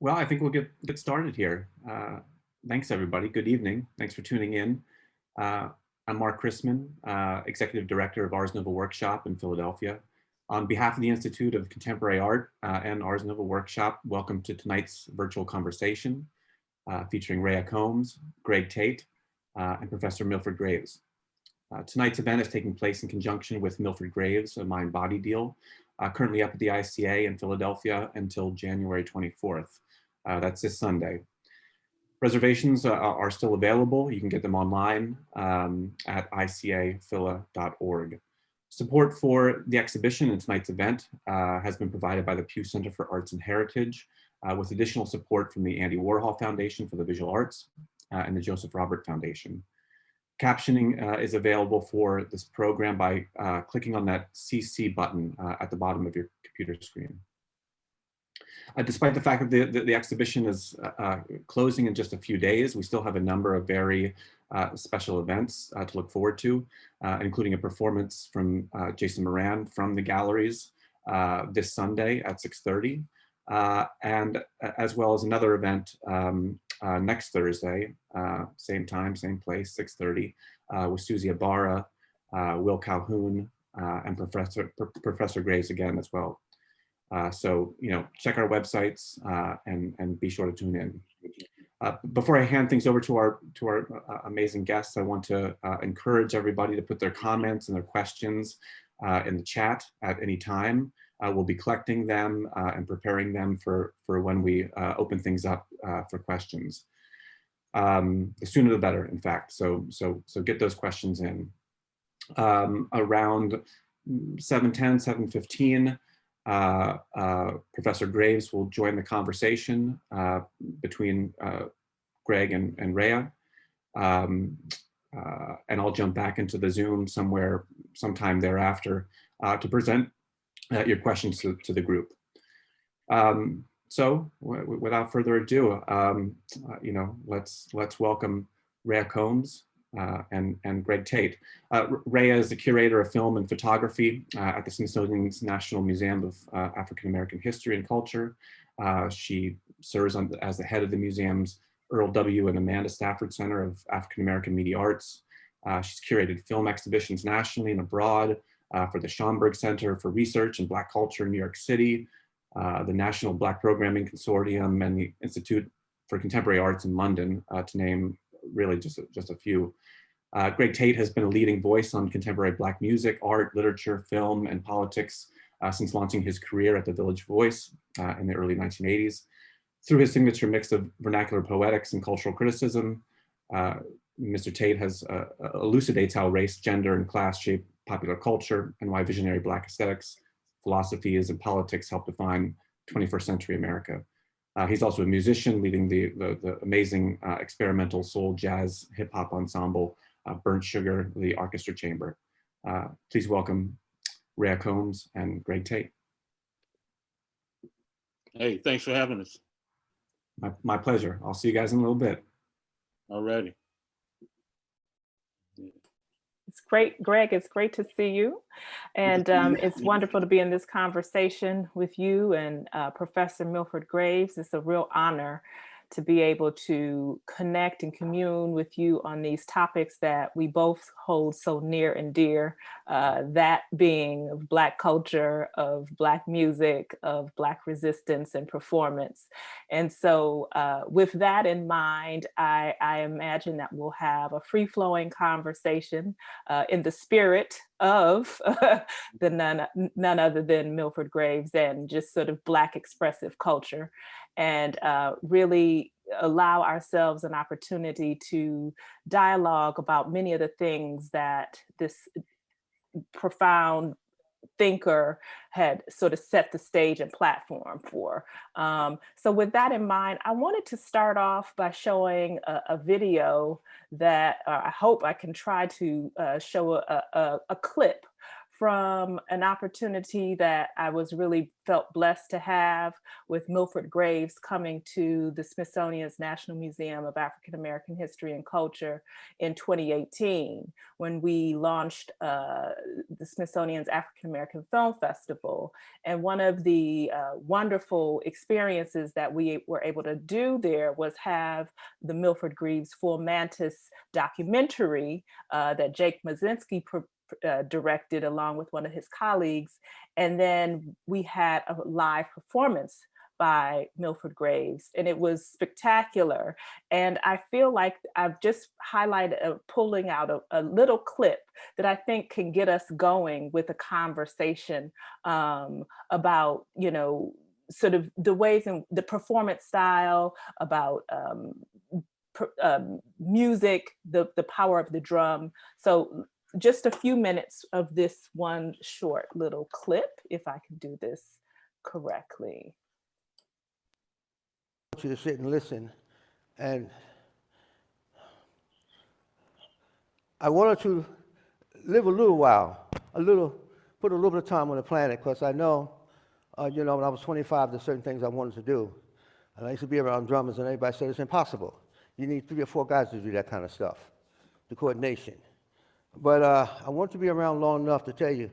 Well, I think we'll get started here. Thanks, everybody. Good evening. Thanks for tuning in. I'm Mark Chrisman, Executive Director of Ars Nova Workshop in Philadelphia. On behalf of the Institute of Contemporary Art and Ars Nova Workshop, welcome to tonight's virtual conversation featuring Rhea Combs, Greg Tate, and Professor Milford Graves. Tonight's event is taking place in conjunction with Milford Graves, a mind-body deal, currently up at the ICA in Philadelphia until January 24th. That's this Sunday. Reservations are still available. You can get them online at icaphila.org. Support for the exhibition and tonight's event has been provided by the Pew Center for Arts and Heritage, with additional support from the Andy Warhol Foundation for the Visual Arts and the Joseph Robert Foundation. Captioning is available for this program by clicking on that CC button at the bottom of your computer screen. Despite the fact that the exhibition is closing in just a few days, we still have a number of very special events to look forward to, including a performance from Jason Moran from the galleries this Sunday at 6:30, and as well as another event next Thursday, same time, same place, 6:30, with Susie Ibarra, Will Calhoun, and Professor Graves again as well. So, check our websites and be sure to tune in. Before I hand things over to our amazing guests, I want to encourage everybody to put their comments and their questions in the chat at any time. We'll be collecting them and preparing them for when we open things up for questions. The sooner the better, in fact. So get those questions in. Around 7:10, 7:15. Professor Graves will join the conversation between Greg and Rhea. And I'll jump back into the Zoom sometime thereafter to present your questions to the group. So without further ado, let's welcome Rhea Combs and Greg Tate. Rhea is the curator of film and photography at the Smithsonian's National Museum of African American History and Culture. She serves as the head of the museum's Earl W and Amanda Stafford Center of African American Media Arts. She's curated film exhibitions nationally and abroad for the Schomburg Center for Research and Black Culture in New York City, the National Black Programming Consortium, and the Institute for Contemporary Arts in London, to name really just a few. Greg Tate has been a leading voice on contemporary Black music, art, literature, film, and politics since launching his career at the Village Voice in the early 1980s. Through his signature mix of vernacular poetics and cultural criticism, Mr. Tate elucidates how race, gender, and class shape popular culture and why visionary Black aesthetics, philosophies, and politics help define 21st century America. He's also a musician, leading the amazing experimental soul, jazz, hip hop ensemble, Burnt Sugar, the Orchestra Chamber. Please welcome Rhea Combs and Greg Tate. Hey, thanks for having us. My pleasure. I'll see you guys in a little bit. Alrighty. It's great, Greg, it's great to see you. And it's wonderful to be in this conversation with you and Professor Milford Graves. It's a real honor to be able to connect and commune with you on these topics that we both hold so near and dear, that being of Black culture, of Black music, of Black resistance and performance. And so with that in mind, I imagine that we'll have a free-flowing conversation in the spirit of none other than Milford Graves and just sort of Black expressive culture, and really allow ourselves an opportunity to dialogue about many of the things that this profound thinker had sort of set the stage and platform for. So with that in mind, I wanted to start off by showing a video that I hope I can try to show a clip from an opportunity that I was really felt blessed to have with Milford Graves coming to the Smithsonian's National Museum of African American History and Culture in 2018, when we launched the Smithsonian's African American Film Festival. And one of the wonderful experiences that we were able to do there was have the Milford Graves Full Mantis documentary that Jake Mazinski directed along with one of his colleagues. And then we had a live performance by Milford Graves, and it was spectacular. And I feel like I've just highlighted, pulling out a little clip that I think can get us going with a conversation about, you know, sort of the ways in the performance style, about music, the power of the drum. So just a few minutes of this one short little clip, if I can do this correctly. I want you to sit and listen, and I wanted to live a little while, put a little bit of time on the planet, because I know, you know, when I was 25, there's certain things I wanted to do. And I used to be around drummers, and everybody said it's impossible. You need 3 or 4 guys to do that kind of stuff, the coordination. But I want to be around long enough to tell you,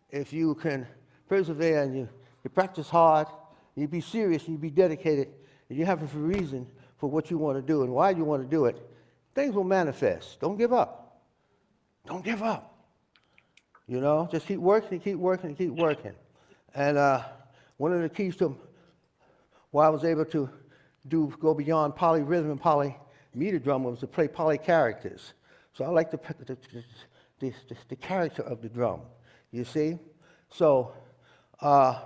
if you can persevere and you practice hard, you be serious, and you be dedicated, and you have a reason for what you want to do and why you want to do it, things will manifest. Don't give up. Don't give up. You know, just keep working and keep working and keep working. And one of the keys to why I was able to go beyond polyrhythm and polymeter drum was to play poly characters. So I like the character of the drum, you see? So, I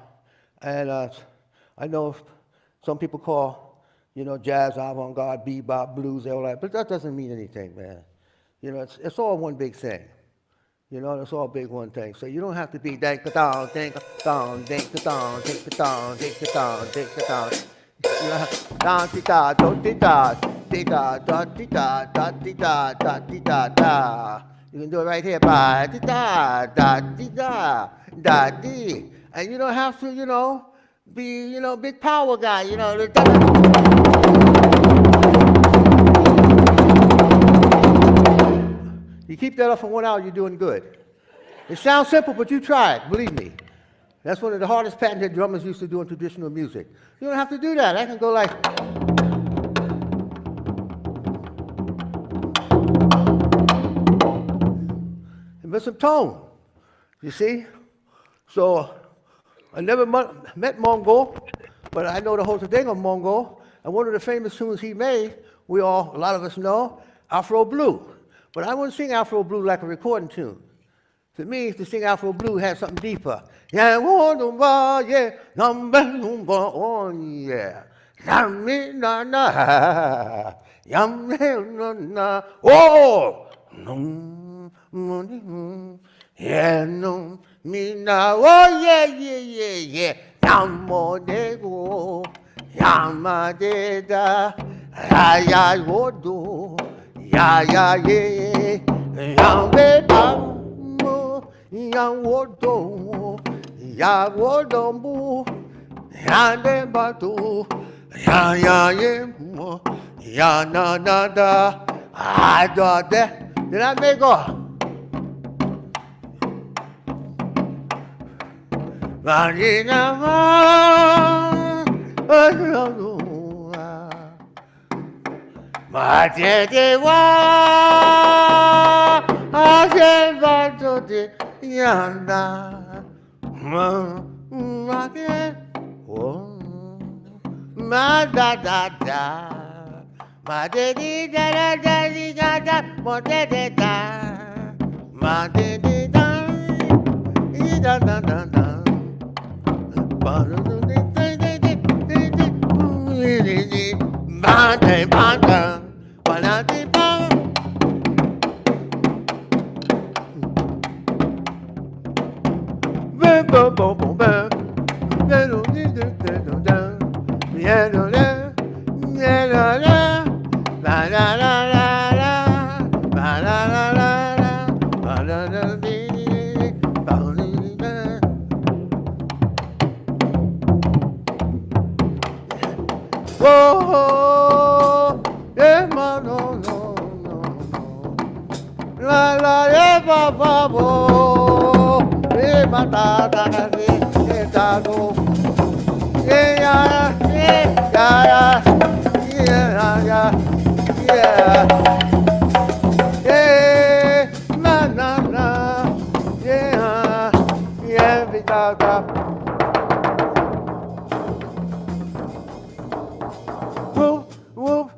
know some people call, you know, jazz, avant-garde, bebop, blues, all that, but that doesn't mean anything, man. You know, it's all one big thing. You know, it's all big one thing. So you don't have to be dink-a-dong, dink-a-dong, dink-a-dong, dink-a-dong, dink-a-dong, dink-a-dong. You know, da-di-da, do-di-da, di-da, da-di-da, da-di-da, da-di-da-da. You can do it right here. Ba-di-da, da-di-da, da-di. And you don't have to, you know, be, you know, big power guy, you know. You keep that up for 1 hour, you're doing good. It sounds simple, but you try it, believe me. That's one of the hardest patented drummers used to do in traditional music. You don't have to do that. I can go like. And with some tone, you see? So, I never met Mongo, but I know the whole thing of Mongo. And one of the famous tunes he made, a lot of us know, Afro Blue. But I wouldn't sing Afro Blue like a recording tune. To me, to sing Afro Blue has something deeper. Yeah, yeah, oh yeah. Oh, yeah, no, me now, oh yeah, yeah, yeah, yeah. Yamonego, Yamadeda, ya yodo, ya ye, yamebamo, ya wodo, ya wodombu, ya debatu, ya ye, ya na da, I got that. Did I make up? Oh, yeah, ma, no, no, no, no. La, la, yeah, ba, ba, bo. Yeah, ma, da, da, da, yeah, da, do. Yeah, yeah, yeah, yeah, yeah, yeah. Yeah, na, na, na. Yeah, yeah, da, da. Whoop, whoop,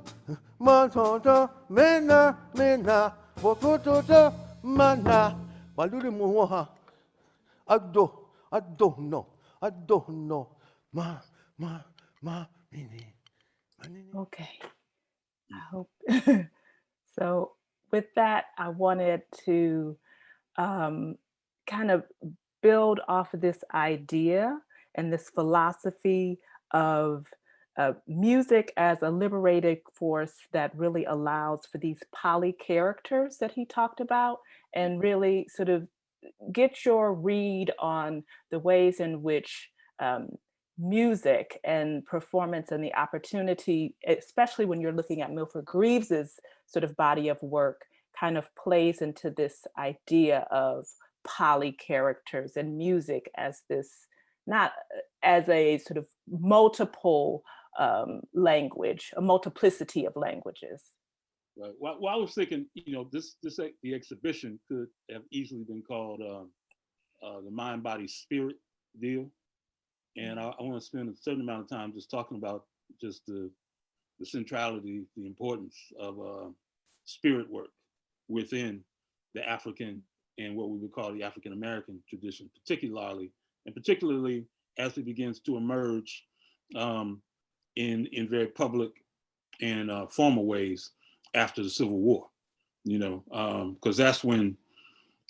matata, mena, mena, wokotota, mana. Malulu muha. I don't know. I don't know. Ma, mini. Okay, I hope. So with that, I wanted to um, kind of build off of this idea and this philosophy of music as a liberating force that really allows for these poly characters that he talked about, and really sort of get your read on the ways in which um, music and performance and the opportunity, especially when you're looking at Milford Graves's sort of body of work, kind of plays into this idea of poly characters and music as this, not as a sort of multiple language, a multiplicity of languages. Right. Well, I was thinking, the exhibition could have easily been called the mind, body, spirit deal, and I want to spend a certain amount of time just talking about just the centrality, the importance of spirit work within the African and what we would call the African American tradition, particularly as it begins to emerge in very public and formal ways after the Civil War, because that's when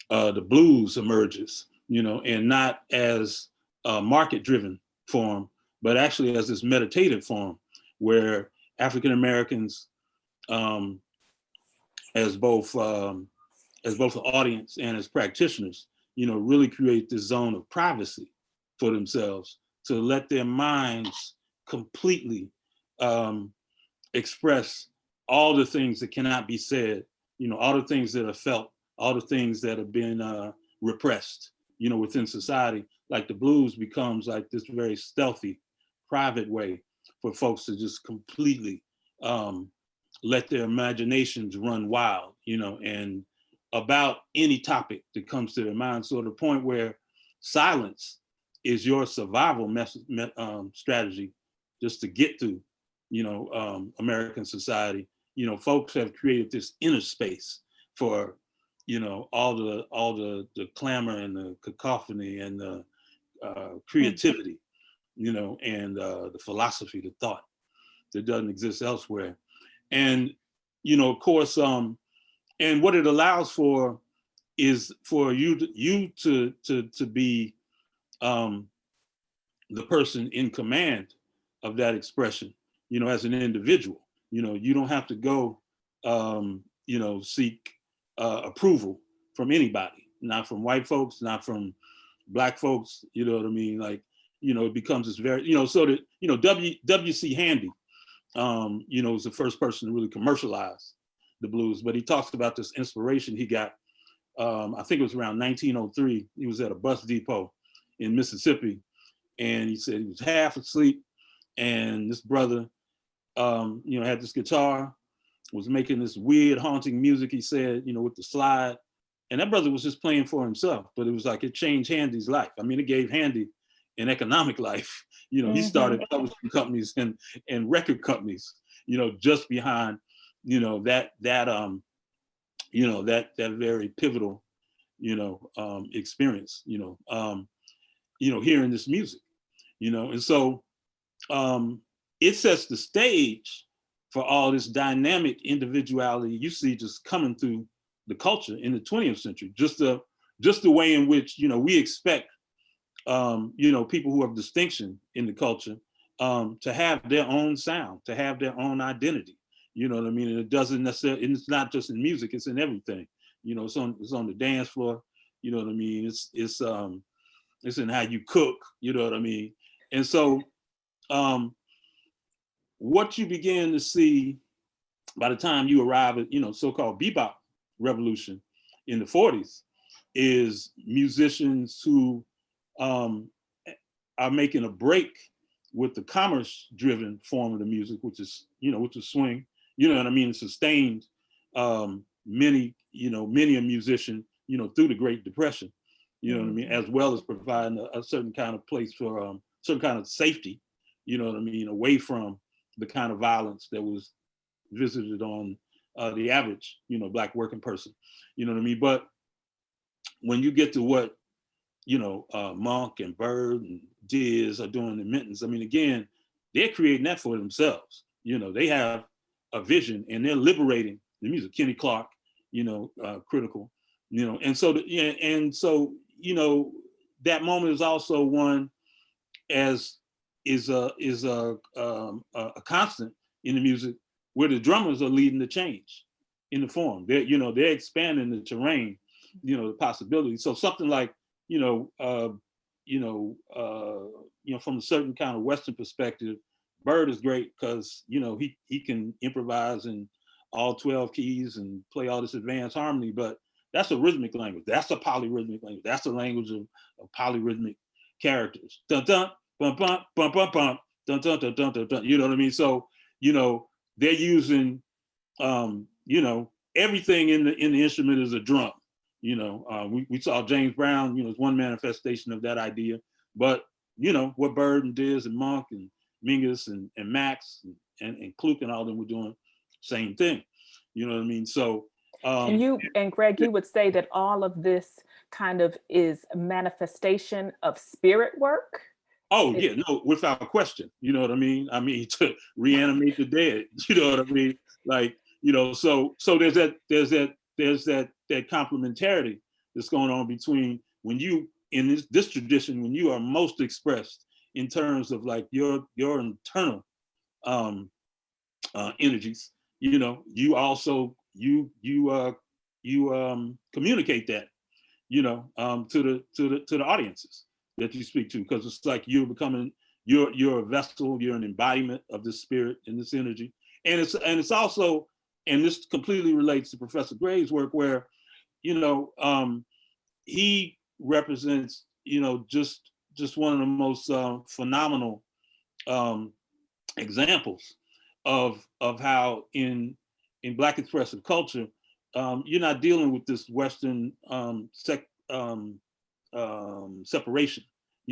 the blues emerges, and not as a market-driven form, but actually as this meditative form where African Americans, as both an audience and as practitioners, really create this zone of privacy for themselves to let their minds completely express all the things that cannot be said, all the things that are felt, all the things that have been repressed, within society. Like the blues becomes like this very stealthy, private way for folks to just completely let their imaginations run wild, and about any topic that comes to their mind. So to the point where silence is your survival strategy just to get through, American society. Folks have created this inner space for, all the clamor and the cacophony and the creativity, and the philosophy, the thought that doesn't exist elsewhere. And, of course, and what it allows for is for you to be the person in command of that expression, as an individual. You don't have to go, seek approval from anybody, not from white folks, not from Black folks, you know what I mean? Like, it becomes this very, so that, W.C. Handy, was the first person to really commercialize the blues, but he talks about this inspiration he got. I think it was around 1903. He was at a bus depot in Mississippi, and he said he was half asleep, and this brother, had this guitar, was making this weird, haunting music. He said, with the slide, and that brother was just playing for himself, but it was like it changed Handy's life. I mean, it gave Handy an economic life. He started publishing companies and record companies, just behind, that very pivotal, experience, hearing this music, and so it sets the stage for all this dynamic individuality you see just coming through the culture in the 20th century. Just the way in which, we expect, people who have distinction in the culture to have their own sound, to have their own identity. You know what I mean? And it doesn't necessarily, and it's not just in music, it's in everything. It's on the dance floor, you know what I mean? It's in how you cook, you know what I mean? And so what you begin to see by the time you arrive at, so-called bebop revolution in the 40s is musicians who are making a break with the commerce-driven form of the music, which is swing. You know what I mean? Sustained many a musician, through the Great Depression. You know what I mean? As well as providing a certain kind of place for certain kind of safety. You know what I mean? Away from the kind of violence that was visited on the average, Black working person. You know what I mean? But when you get to what Monk and Bird and Diz are doing in Minton's, I mean, again, they're creating that for themselves. They have a vision and they're liberating the music. Kenny Clark, critical, and so that moment is also one as is a constant in the music where the drummers are leading the change in the form. They're expanding the terrain, the possibilities. So something like from a certain kind of Western perspective, Bird is great because he can improvise in all 12 keys and play all this advanced harmony, but that's a rhythmic language. That's a polyrhythmic language. That's a language of polyrhythmic characters. Dun dun bum bum bum bum bum dun dun dun dun dun dun. You know what I mean? So they're using everything in the instrument is a drum. We saw James Brown, is one manifestation of that idea. But what Bird and Diz and Monk and Mingus and Max and Kluk and all them were doing, same thing. You know what I mean? So and Greg, you would say that all of this kind of is a manifestation of spirit work? Oh yeah, no, without question. You know what I mean? I mean, to reanimate the dead. You know what I mean? Like, so there's that complementarity that's going on between when you in this tradition, when you are most expressed in terms of like your internal energies, you also communicate that, to the audiences that you speak to, because it's like you're a vessel, you're an embodiment of this spirit and this energy. And it's also, and this completely relates to Professor Graves' work, where, he represents, just one of the most phenomenal examples of how in Black expressive culture, you're not dealing with this Western separation,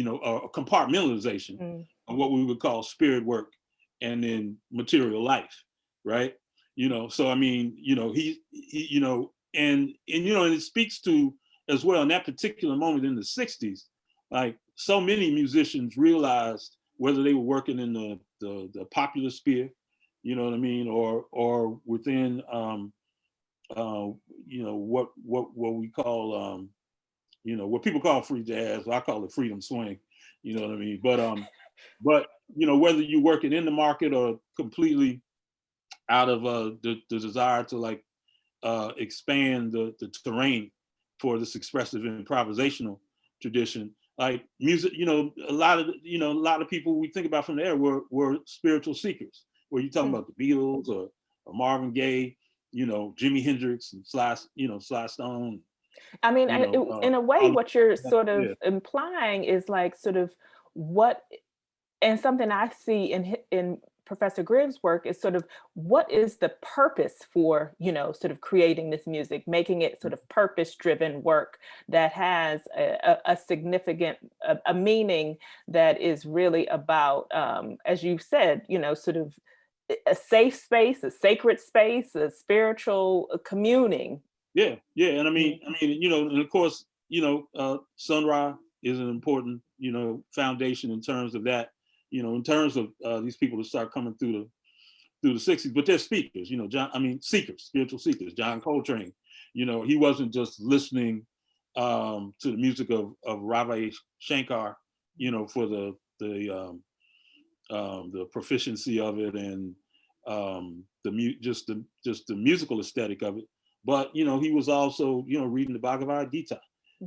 or compartmentalization of what we would call spirit work and then material life, right? So I mean, he and it speaks to as well in that particular moment in the 60s, like so many musicians realized, whether they were working in the popular sphere, you know what I mean, or within what we call what people call free jazz, I call it freedom swing, you know what I mean? But whether you're working in the market or completely out of the desire to like expand the terrain for this expressive improvisational tradition, like music, a lot of people we think about from there were spiritual seekers. Where you talking about the Beatles or Marvin Gaye, Jimi Hendrix and Sly Stone. I mean, in a way, what you're sort of implying is like sort of what, and something I see in Professor Graves' work is sort of what is the purpose for, sort of creating this music, making it sort of purpose-driven work that has a significant, a meaning that is really about, as you said, sort of a safe space, a sacred space, a spiritual communing. Yeah, and I mean, and of course, Sun Ra is an important, foundation in terms of that. In terms of these people that start coming through the 60s, but they're speakers, seekers, spiritual seekers. John Coltrane, he wasn't just listening to the music of Ravi Shankar, for the proficiency of it and just the musical aesthetic of it. But he was also reading the Bhagavad Gita.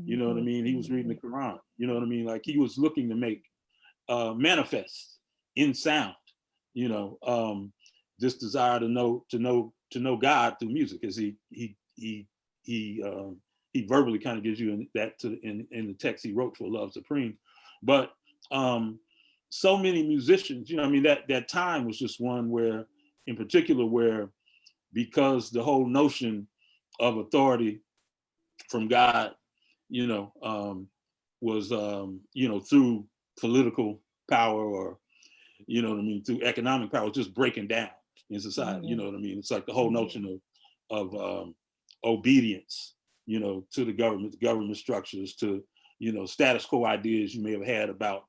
You know what I mean? He was reading the Quran. You know what I mean? Like he was looking to make manifest in sound, this desire to know God through music, as he verbally kind of gives you in the text he wrote for Love Supreme. But so many musicians, that time was just one where, in particular, where because the whole notion of authority from God, was through political power, or through economic power, just breaking down in society. It's like the whole notion of obedience, to the government structures, to status quo ideas you may have had about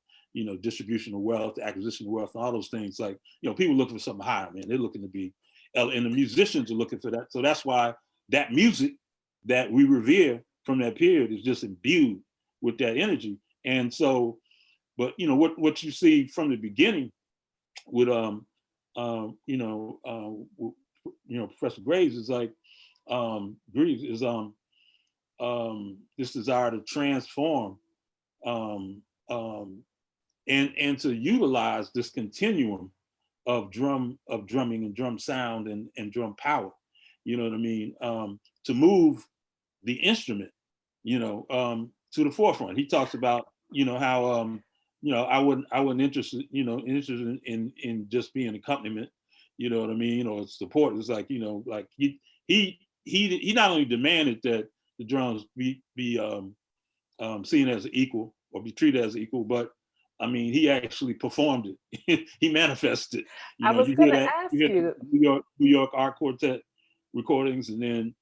distribution of wealth, acquisition of wealth, and all those things. Like, people looking for something higher, man. They're looking to be, and the musicians are looking for that. So that's why that music that we revere from that period is just imbued with that energy. And so, but what you see from the beginning with Professor Graves is like this desire to transform and to utilize this continuum of drumming and drum sound and drum power, to move the instrument, to the forefront. He talks about, how I wasn't interested in just being accompaniment, or support. It's like, like he not only demanded that the drums be seen as an equal or be treated as equal, but he actually performed it. He manifested. I was going to ask you. New York Art Quartet recordings, and then,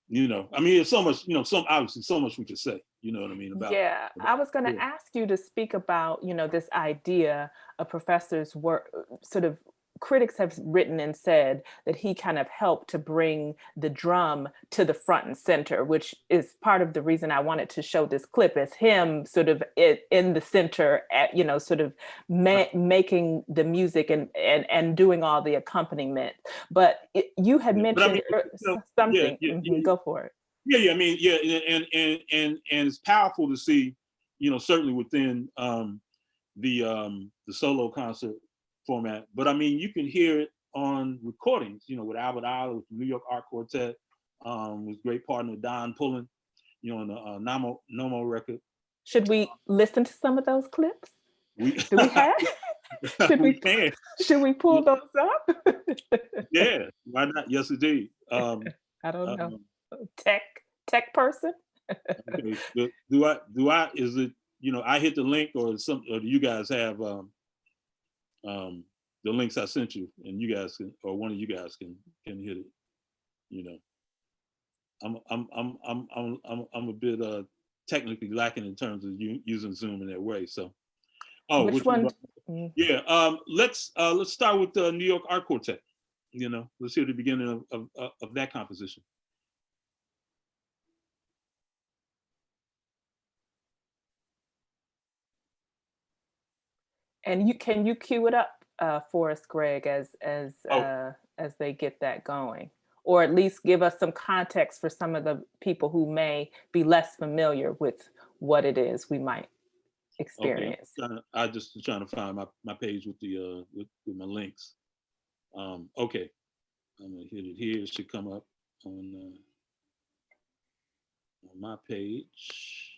there's so much, obviously so much we could say, about. Yeah, I was going to ask you to speak about, this idea of Professor's work. Sort of critics have written and said that he kind of helped to bring the drum to the front and center, which is part of the reason I wanted to show this clip, as him sort of in the center, sort of making the music and doing all the accompaniment. But you had mentioned something. Go for it. Yeah. And it's powerful to see, certainly within the solo concert format. But you can hear it on recordings, with Albert Isle, with New York Art Quartet, with great partner Don Pullen, on the NOMMO record. Should we listen to some of those clips? Do we have? Should we pull those up? Yeah, why not? Yes, indeed. I don't know. Tech person. Okay. Do I? Is it? I hit the link, or do you guys have the links I sent you, and you guys can, or one of you guys can hit it. I'm a bit technically lacking in terms of using Zoom in that way. So, which one? Yeah, let's start with the New York Art Quartet. Let's hear the beginning of that composition. And can you cue it up for us, Greg, as they get that going, or at least give us some context for some of the people who may be less familiar with what it is we might experience. Okay. I'm just trying to find my page with the with my links. Okay, I'm gonna hit it here. It should come up on my page.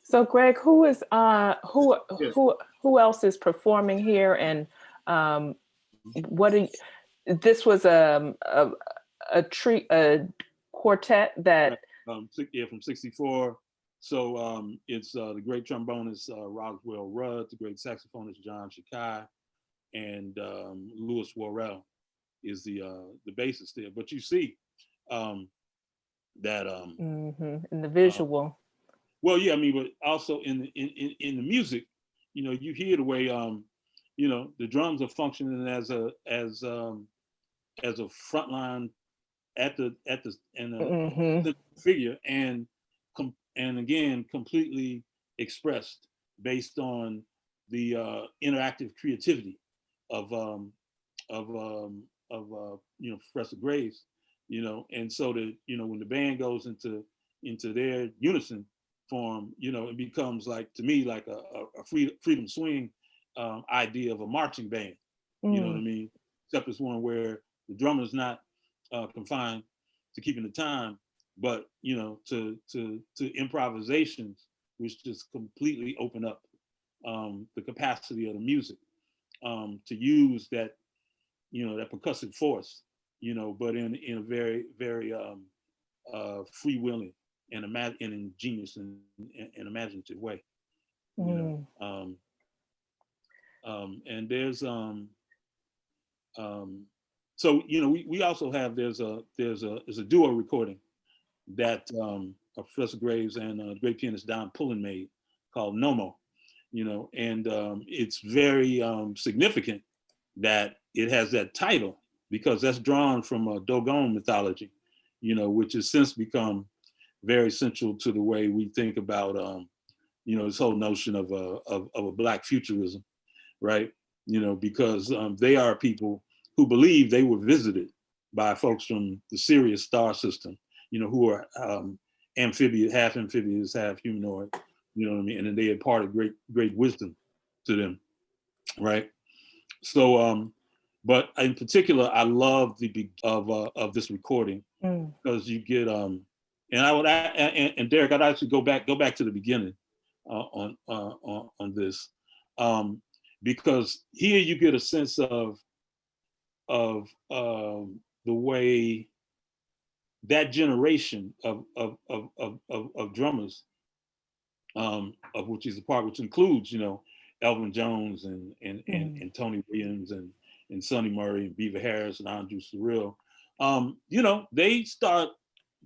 So Greg, who is Yeah. who else is performing here, and what are you, this was a quartet that Yeah, from '64. So it's the great trombonist Roswell Rudd, the great saxophonist John Shakai, and Louis Worrell is the bassist there. But you see that in the visual. Well, yeah, I mean, but also in the music, you know, you hear the way you know, the drums are functioning as a front line at the figure, and again completely expressed based on the interactive creativity of you know, Professor Graves, you know, and so that, you know, when the band goes into their unison form, you know, it becomes like, to me, like a freedom swing idea of a marching band. You know what I mean? Except it's one where the drummer's not confined to keeping the time, but, you know, to improvisations, which just completely open up the capacity of the music to use that, you know, that percussive force, you know, but in a very, very freewheeling and ingenious and imaginative way. You know, and there's so, you know, we also have there's a duo recording that Professor Graves and great pianist Don Pullen made called NOMMO, you know, and it's very significant that it has that title, because that's drawn from Dogon mythology, you know, which has since become very central to the way we think about, you know, this whole notion of a Black futurism, right? You know, because they are people who believe they were visited by folks from the Sirius star system, you know, who are half amphibious, half humanoid, you know what I mean? And then they imparted great wisdom to them, right? So, but in particular, I love the of this recording because you get and I would and Derek, I'd actually go back to the beginning on this because here you get a sense of the way that generation of drummers, of which he's a part, which includes, you know, Elvin Jones and Tony Williams and Sonny Murray and Beaver Harris and Andrew Cyril, you know, they start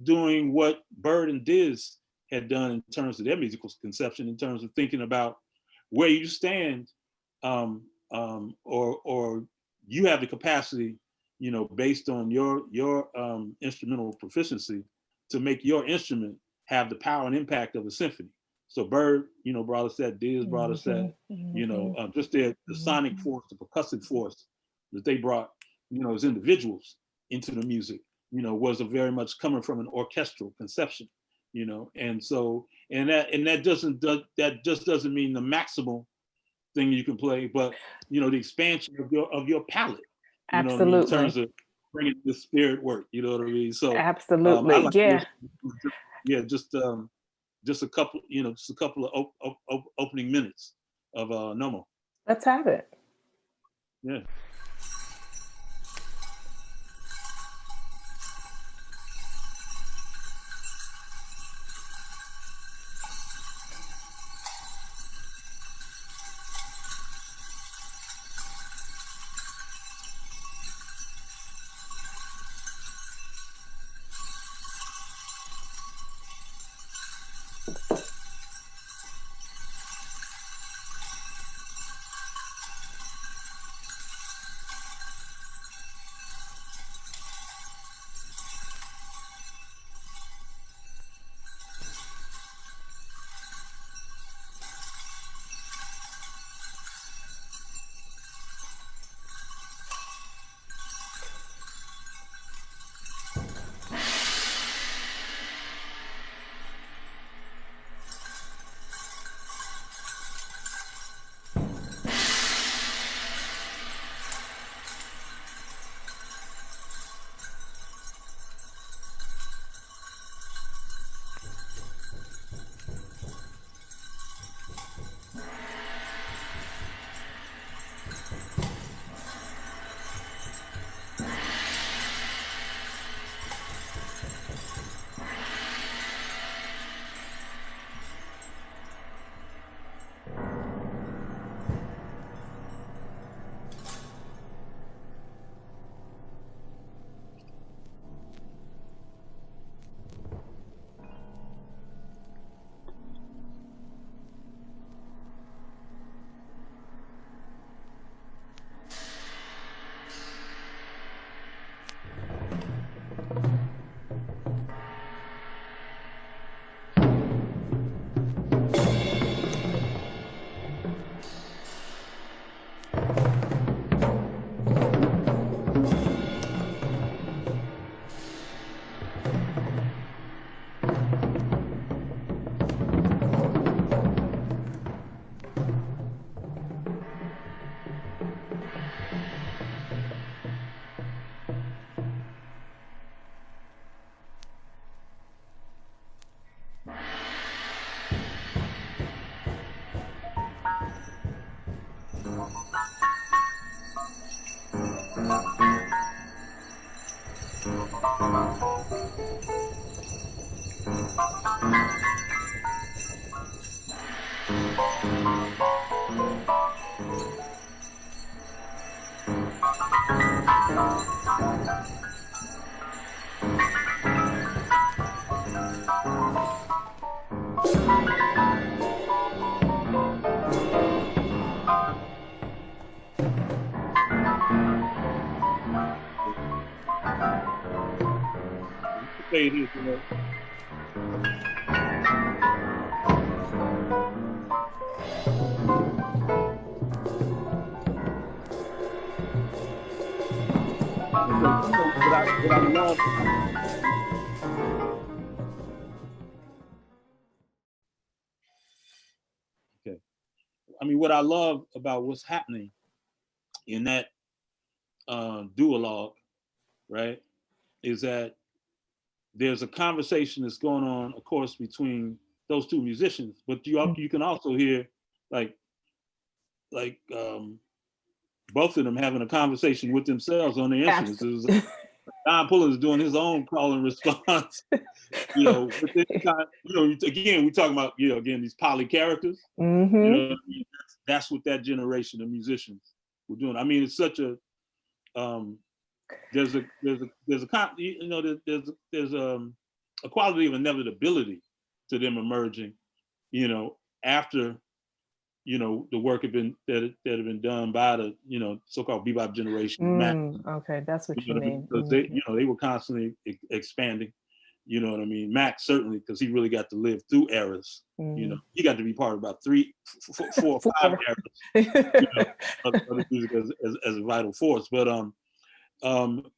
doing what Bird and Diz had done in terms of their musical conception, in terms of thinking about where you stand, or you have the capacity, you know, based on your instrumental proficiency, to make your instrument have the power and impact of a symphony. So Bird, you know, brought us that, Diz brought us that, you know, just the sonic force, the percussive force that they brought, you know, as individuals into the music, you know, was a very much coming from an orchestral conception, you know, and so, that just doesn't mean the maximal thing you can play, but, you know, the expansion of your palette, you know what I mean, in terms of bringing the spirit work, you know what I mean? So absolutely, I like yeah, just a couple, you know, just a couple of opening minutes of NOMMO. Let's have it. Yeah. Say it is, you know. What I love. Okay. I mean, what I love about what's happening in that duologue, right, is that there's a conversation that's going on, of course, between those two musicians, but you can also hear like both of them having a conversation with themselves on their instruments. Don Pullen is doing his own call and response, you know, with this kind of, you know, again, we're talking about, you know, again, these poly characters, you know what I mean? That's what that generation of musicians were doing. I mean, it's such a, there's a quality of inevitability to them emerging, you know, after, you know, the work that had been done by the, you know, so-called bebop generation. Okay, that's what you mean. Because they, you know, they were constantly expanding. You know what I mean? Mac certainly, because he really got to live through eras. You know, he got to be part of about 3, 4, 5 eras. You know, of the music as a vital force. But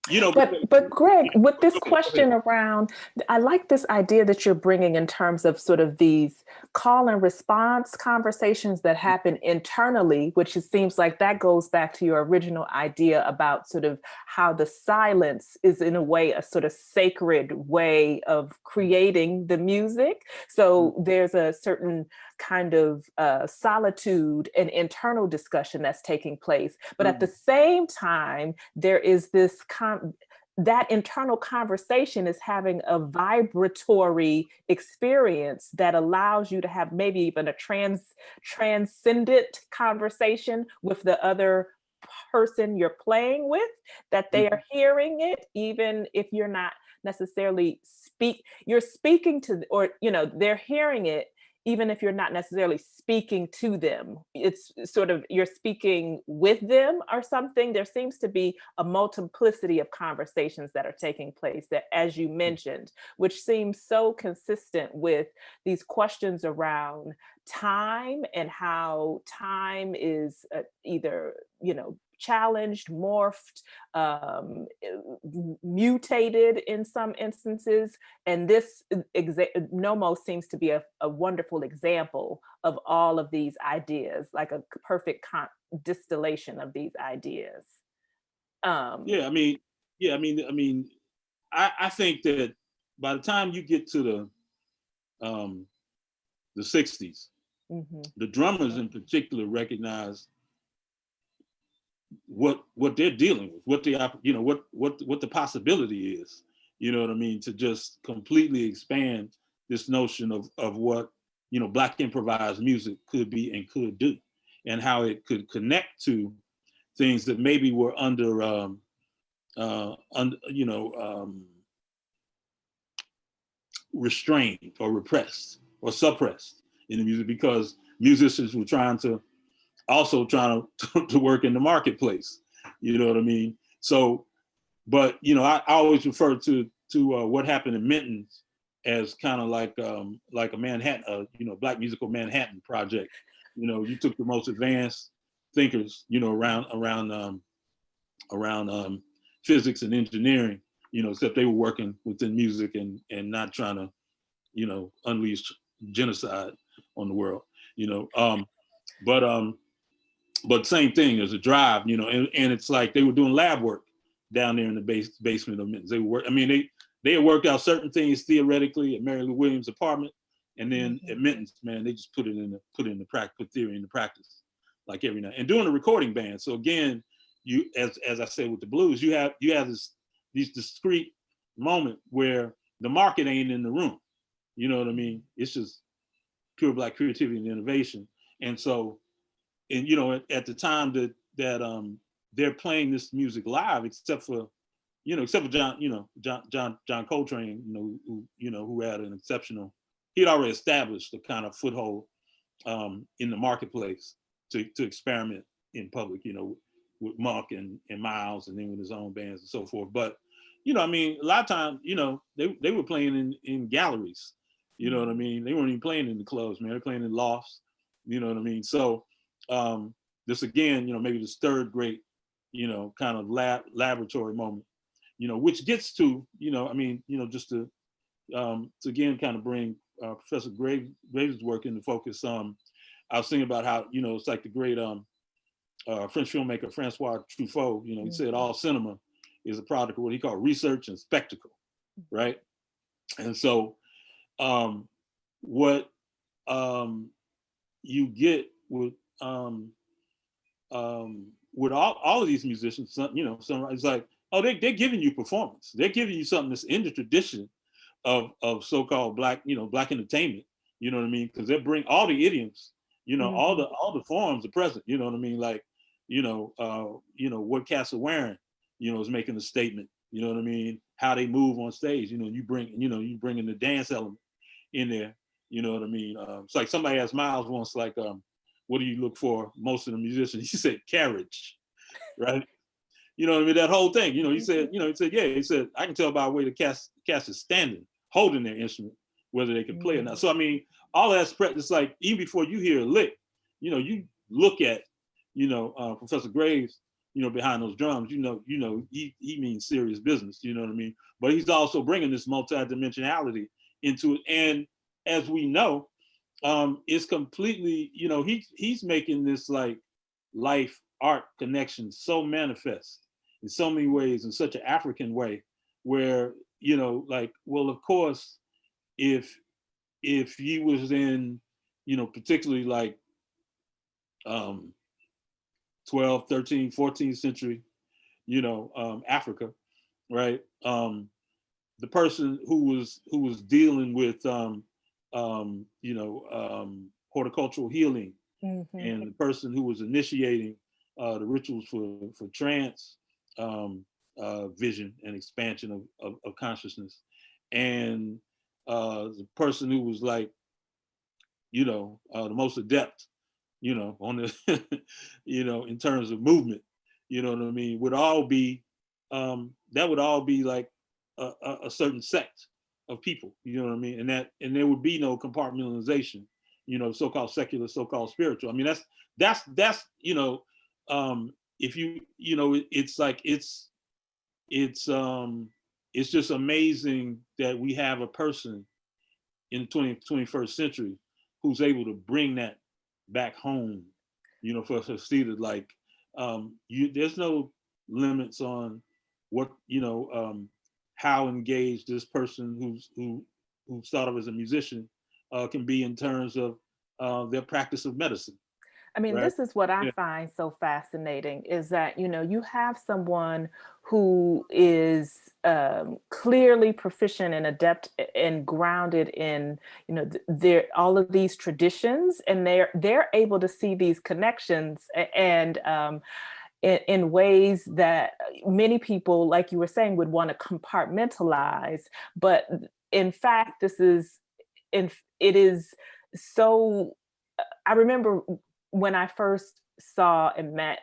you know, but Greg, with this question around, I like this idea that you're bringing in terms of sort of these call and response conversations that happen internally, which it seems like that goes back to your original idea about sort of how the silence is in a way a sort of sacred way of creating the music. So there's a certain kind of solitude and internal discussion that's taking place. But at the same time, there is this that internal conversation is having a vibratory experience that allows you to have maybe even a transcendent conversation with the other person you're playing with, that they are hearing it, even if you're not necessarily you're speaking to, or, you know, they're hearing it, even if you're not necessarily speaking to them. It's sort of, you're speaking with them or something. There seems to be a multiplicity of conversations that are taking place that, as you mentioned, which seems so consistent with these questions around time and how time is either, you know, challenged, morphed, mutated in some instances. And this NOMMO seems to be a wonderful example of all of these ideas, like a perfect distillation of these ideas. I think that by the time you get to the 60s, the drummers in particular recognize what they're dealing with, what the possibility is, you know what I mean, to just completely expand this notion of what, you know, Black improvised music could be and could do, and how it could connect to things that maybe were restrained or repressed or suppressed in the music, because musicians were trying to work in the marketplace, you know what I mean? So, but, you know, I always refer to what happened in Minton's as kind of like a Manhattan, you know, Black musical Manhattan project. You know, you took the most advanced thinkers, you know, around physics and engineering, you know, except they were working within music and not trying to, you know, unleash genocide on the world, you know. But same thing, there's a drive, you know, and it's like they were doing lab work down there in the basement of Minton's. They had worked out certain things theoretically at Mary Lou Williams' apartment, and then at Minton's, man, they just put theory into practice, like every night. And doing a recording band. So again, you, as I said with the blues, you have these discrete moment where the market ain't in the room. You know what I mean? It's just pure Black creativity and innovation. And so, and you know, at the time that they're playing this music live, except for John Coltrane, who had an exceptional, he'd already established a kind of foothold in the marketplace to experiment in public, with Monk and Miles, and then with his own bands and so forth. But, I mean, a lot of times, they were playing in galleries, you know what I mean? They weren't even playing in the clubs, man. They're playing in lofts, you know what I mean? So this again, maybe this third great, kind of laboratory moment, which gets to, just to again, kind of bring Professor Graves' work into focus. I was thinking about how, it's like the great French filmmaker, Francois Truffaut, he said all cinema is a product of what he called research and spectacle, right? And so what you get with all of these musicians, some it's like, oh, they're giving you performance. They're giving you something that's in the tradition of so-called Black, Black entertainment, you know what I mean? Because they bring all the idioms, all the forms are present, you know what I mean? Like, what cats are wearing, is making a statement, you know what I mean? How they move on stage, you bring in the dance element in there, you know what I mean? It's like somebody asked Miles once, like, what do you look for most of the musicians? He said, carriage, right? You know what I mean? That whole thing, he said, he said, I can tell by the way the cast is standing, holding their instrument, whether they can play or not. So, I mean, all that's it's like, even before you hear a lick, you look at, Professor Graves, behind those drums, he means serious business, you know what I mean? But he's also bringing this multidimensionality into it. And as we know, it's completely, he's making this like life art connection so manifest in so many ways, in such an African way, where, like, well, of course, if he was in, particularly like 12th, 13th, 14th century, Africa, right? The person who was dealing with horticultural healing, and the person who was initiating the rituals for trance vision and expansion of consciousness, and the person who was like, the most adept, on the, in terms of movement, you know what I mean, would all be, that would all be like a certain sect of people, you know what I mean, and there would be no compartmentalization, so-called secular, so-called spiritual. I mean, that's if you, it's like, it's just amazing that we have a person in the 20th, 21st century who's able to bring that back home, for us to see that, like, there's no limits on what, how engaged this person who started as a musician can be in terms of their practice of medicine. I mean, right? This is what I find so fascinating, is that, you have someone who is clearly proficient and adept and grounded in, all of these traditions, and they're able to see these connections and in ways that many people, like you were saying, would want to compartmentalize. But in fact, it is so, I remember when I first saw and met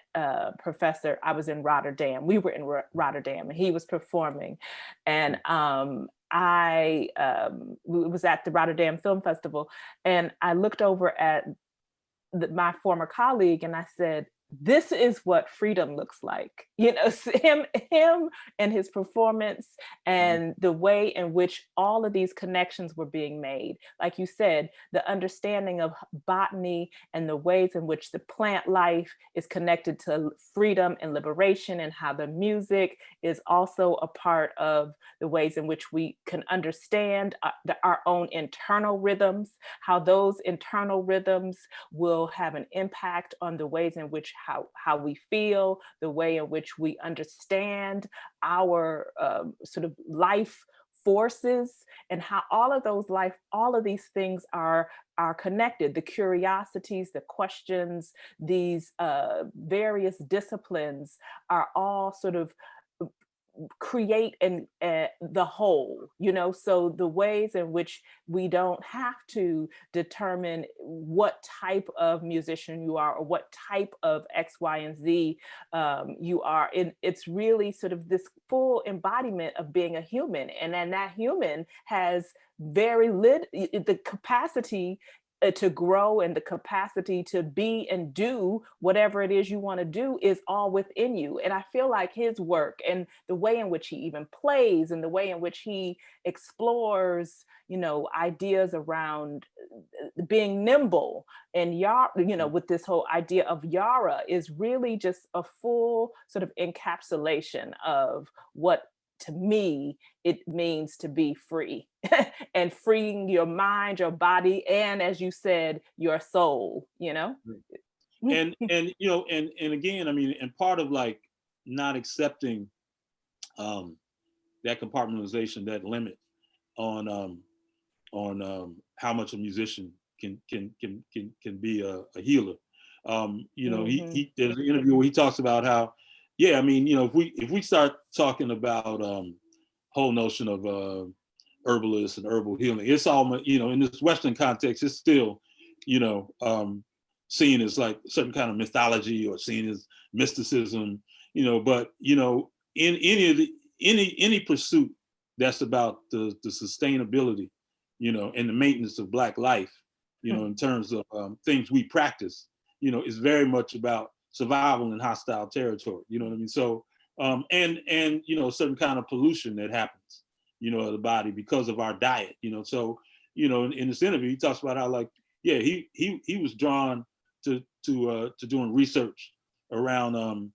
Professor, I was in Rotterdam. We were in Rotterdam, and he was performing. And I was at the Rotterdam Film Festival, and I looked over at my former colleague, and I said, this is what freedom looks like. Him and his performance, and the way in which all of these connections were being made. Like you said, the understanding of botany and the ways in which the plant life is connected to freedom and liberation, and how the music is also a part of the ways in which we can understand our own internal rhythms, how those internal rhythms will have an impact on the ways in which how we feel, the way in which we understand our sort of life forces, and how all of these things are connected. The curiosities, the questions, these various disciplines are all sort of create the whole, so the ways in which we don't have to determine what type of musician you are or what type of X, Y, and Z you are. It's really sort of this full embodiment of being a human. And then that human has the capacity to grow, and the capacity to be and do whatever it is you want to do is all within you. And I feel like his work and the way in which he even plays and the way in which he explores, ideas around being nimble and with this whole idea of Yara is really just a full sort of encapsulation of what, to me, it means to be free and freeing your mind, your body, and, as you said, your soul, And again, I mean, and part of like not accepting that compartmentalization, that limit on how much a musician can be a healer. He there's an interview where he talks about how, yeah, I mean, if we start talking about whole notion of herbalists and herbal healing, it's all, in this Western context, it's still, seen as like a certain kind of mythology or seen as mysticism, but in any pursuit that's about the sustainability, and the maintenance of Black life, in terms of things we practice, is very much about survival in hostile territory. You know what I mean? So, and a certain kind of pollution that happens, of the body because of our diet. So, in this interview, he talks about how, like, yeah, he was drawn to doing research around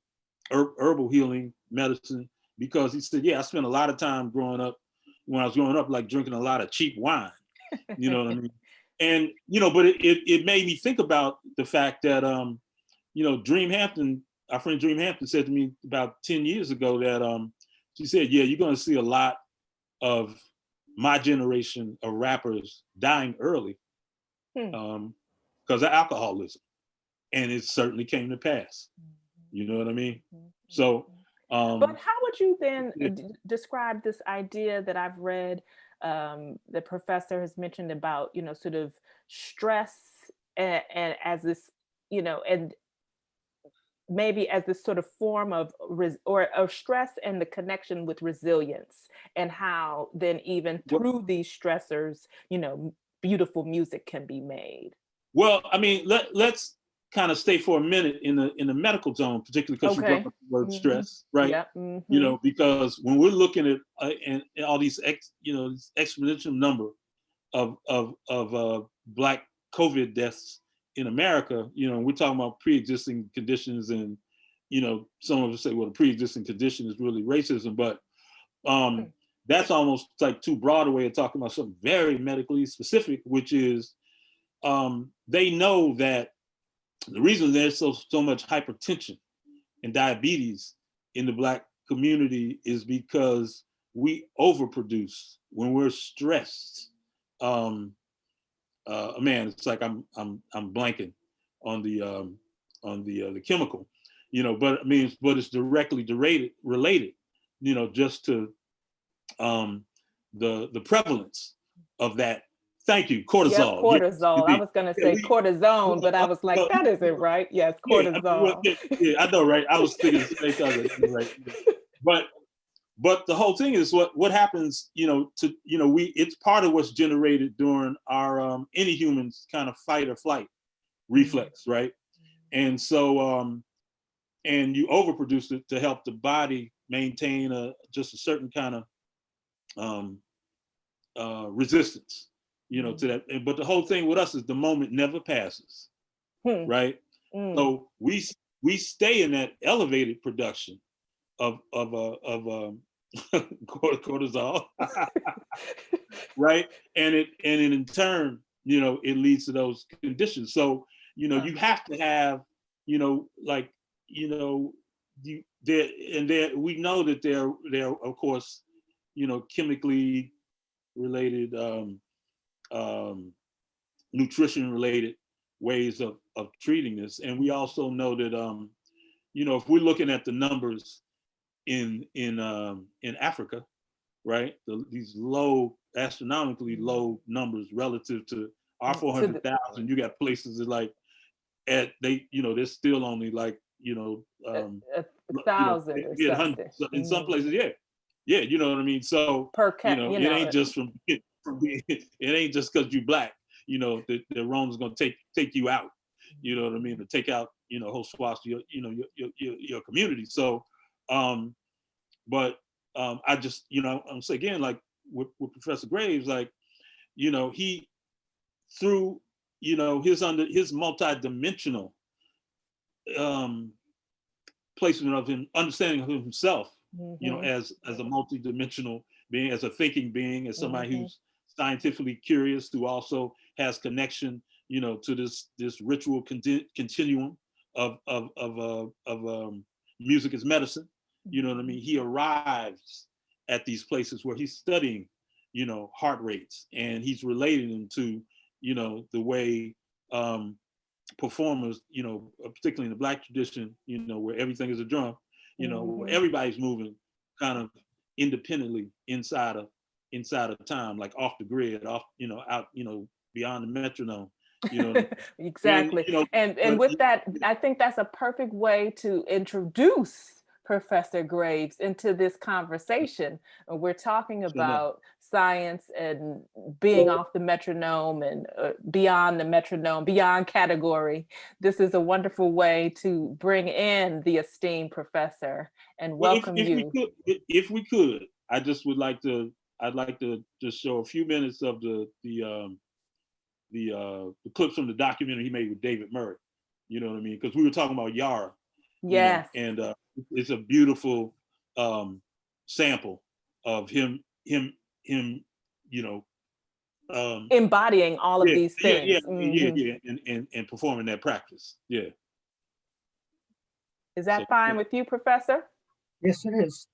herbal healing medicine, because he said, yeah, I spent a lot of time when I was growing up, like drinking a lot of cheap wine. You know what I mean? And but it made me think about the fact that Dream Hampton, our friend Dream Hampton, said to me about 10 years ago that she said, yeah, you're going to see a lot of my generation of rappers dying early because of alcoholism. And it certainly came to pass. You know what I mean? So, but how would you then describe this idea that I've read, the professor has mentioned about, sort of stress and as this, and maybe as this sort of form of stress and the connection with resilience, and how then even through these stressors, beautiful music can be made? Well, I mean, let's kind of stay for a minute in the medical zone, particularly because you brought up the word stress, right? Yep. Because when we're looking at and all these this exponential number of Black COVID deaths in America, we're talking about pre-existing conditions, and some of us say, well, the pre-existing condition is really racism, but that's almost like too broad a way of talking about something very medically specific, which is they know that the reason there's so much hypertension and diabetes in the Black community is because we overproduce when we're stressed. Man, it's like I'm blanking on the chemical, but I mean, but it's directly related, just to the prevalence of that. Thank you, cortisol. Yeah, cortisol. I was going to say cortisone, but I was like, that isn't right. Yes, cortisol. Yeah, I know, right? I was thinking the same time, right? But the whole thing is what happens, it's part of what's generated during our any human's kind of fight or flight reflex, right? And so, and you overproduce it to help the body maintain just a certain kind of resistance. To that, but the whole thing with us is the moment never passes, right? So we stay in that elevated production of cortisol, right? And in turn, it leads to those conditions. So you have to have like you know, we know that they're of course, you know, chemically related, nutrition related ways of treating this. And we also know that, you know, if we're looking at the numbers in Africa, right, these low, astronomically low numbers relative to our 400,000, you got places that like you know, there's still only like, you know, 1,000 or something. In some places, yeah, you know what I mean. So Per you know, it ain't just from being, it ain't just because you black, you know, the Rome's gonna take you out, you know what I mean, to take out, you know, whole swaths of your community. So, but I just, you know, I'm saying again, like with Professor Graves, like, you know, he through, you know, his multi-dimensional placement of him, understanding of himself, you know, as a multi-dimensional being, as a thinking being, as somebody who's scientifically curious, who also has connection, you know, to this ritual continuum of music as medicine. You know what I mean? He arrives at these places where he's studying, you know, heart rates, and he's relating them to, you know, the way performers, you know, particularly in the Black tradition, you know, where everything is a drum, you know, where everybody's moving kind of independently inside of time, like off the grid, off, you know, out, you know, beyond the metronome. You know, exactly. And, you know, and with that, I think that's a perfect way to introduce Professor Graves into this conversation. We're talking about science and being off the metronome and beyond the metronome, beyond category. This is a wonderful way to bring in the esteemed professor and welcome you. If we could, I just would like to, I'd like to just show a few minutes of the clips from the documentary he made with David Murray. You know what I mean? Because we were talking about Yara. Yes. You know, and it's a beautiful sample of him, you know, embodying all of these things. And performing that practice. Yeah. Is that fine with you, Professor? Yes, it is.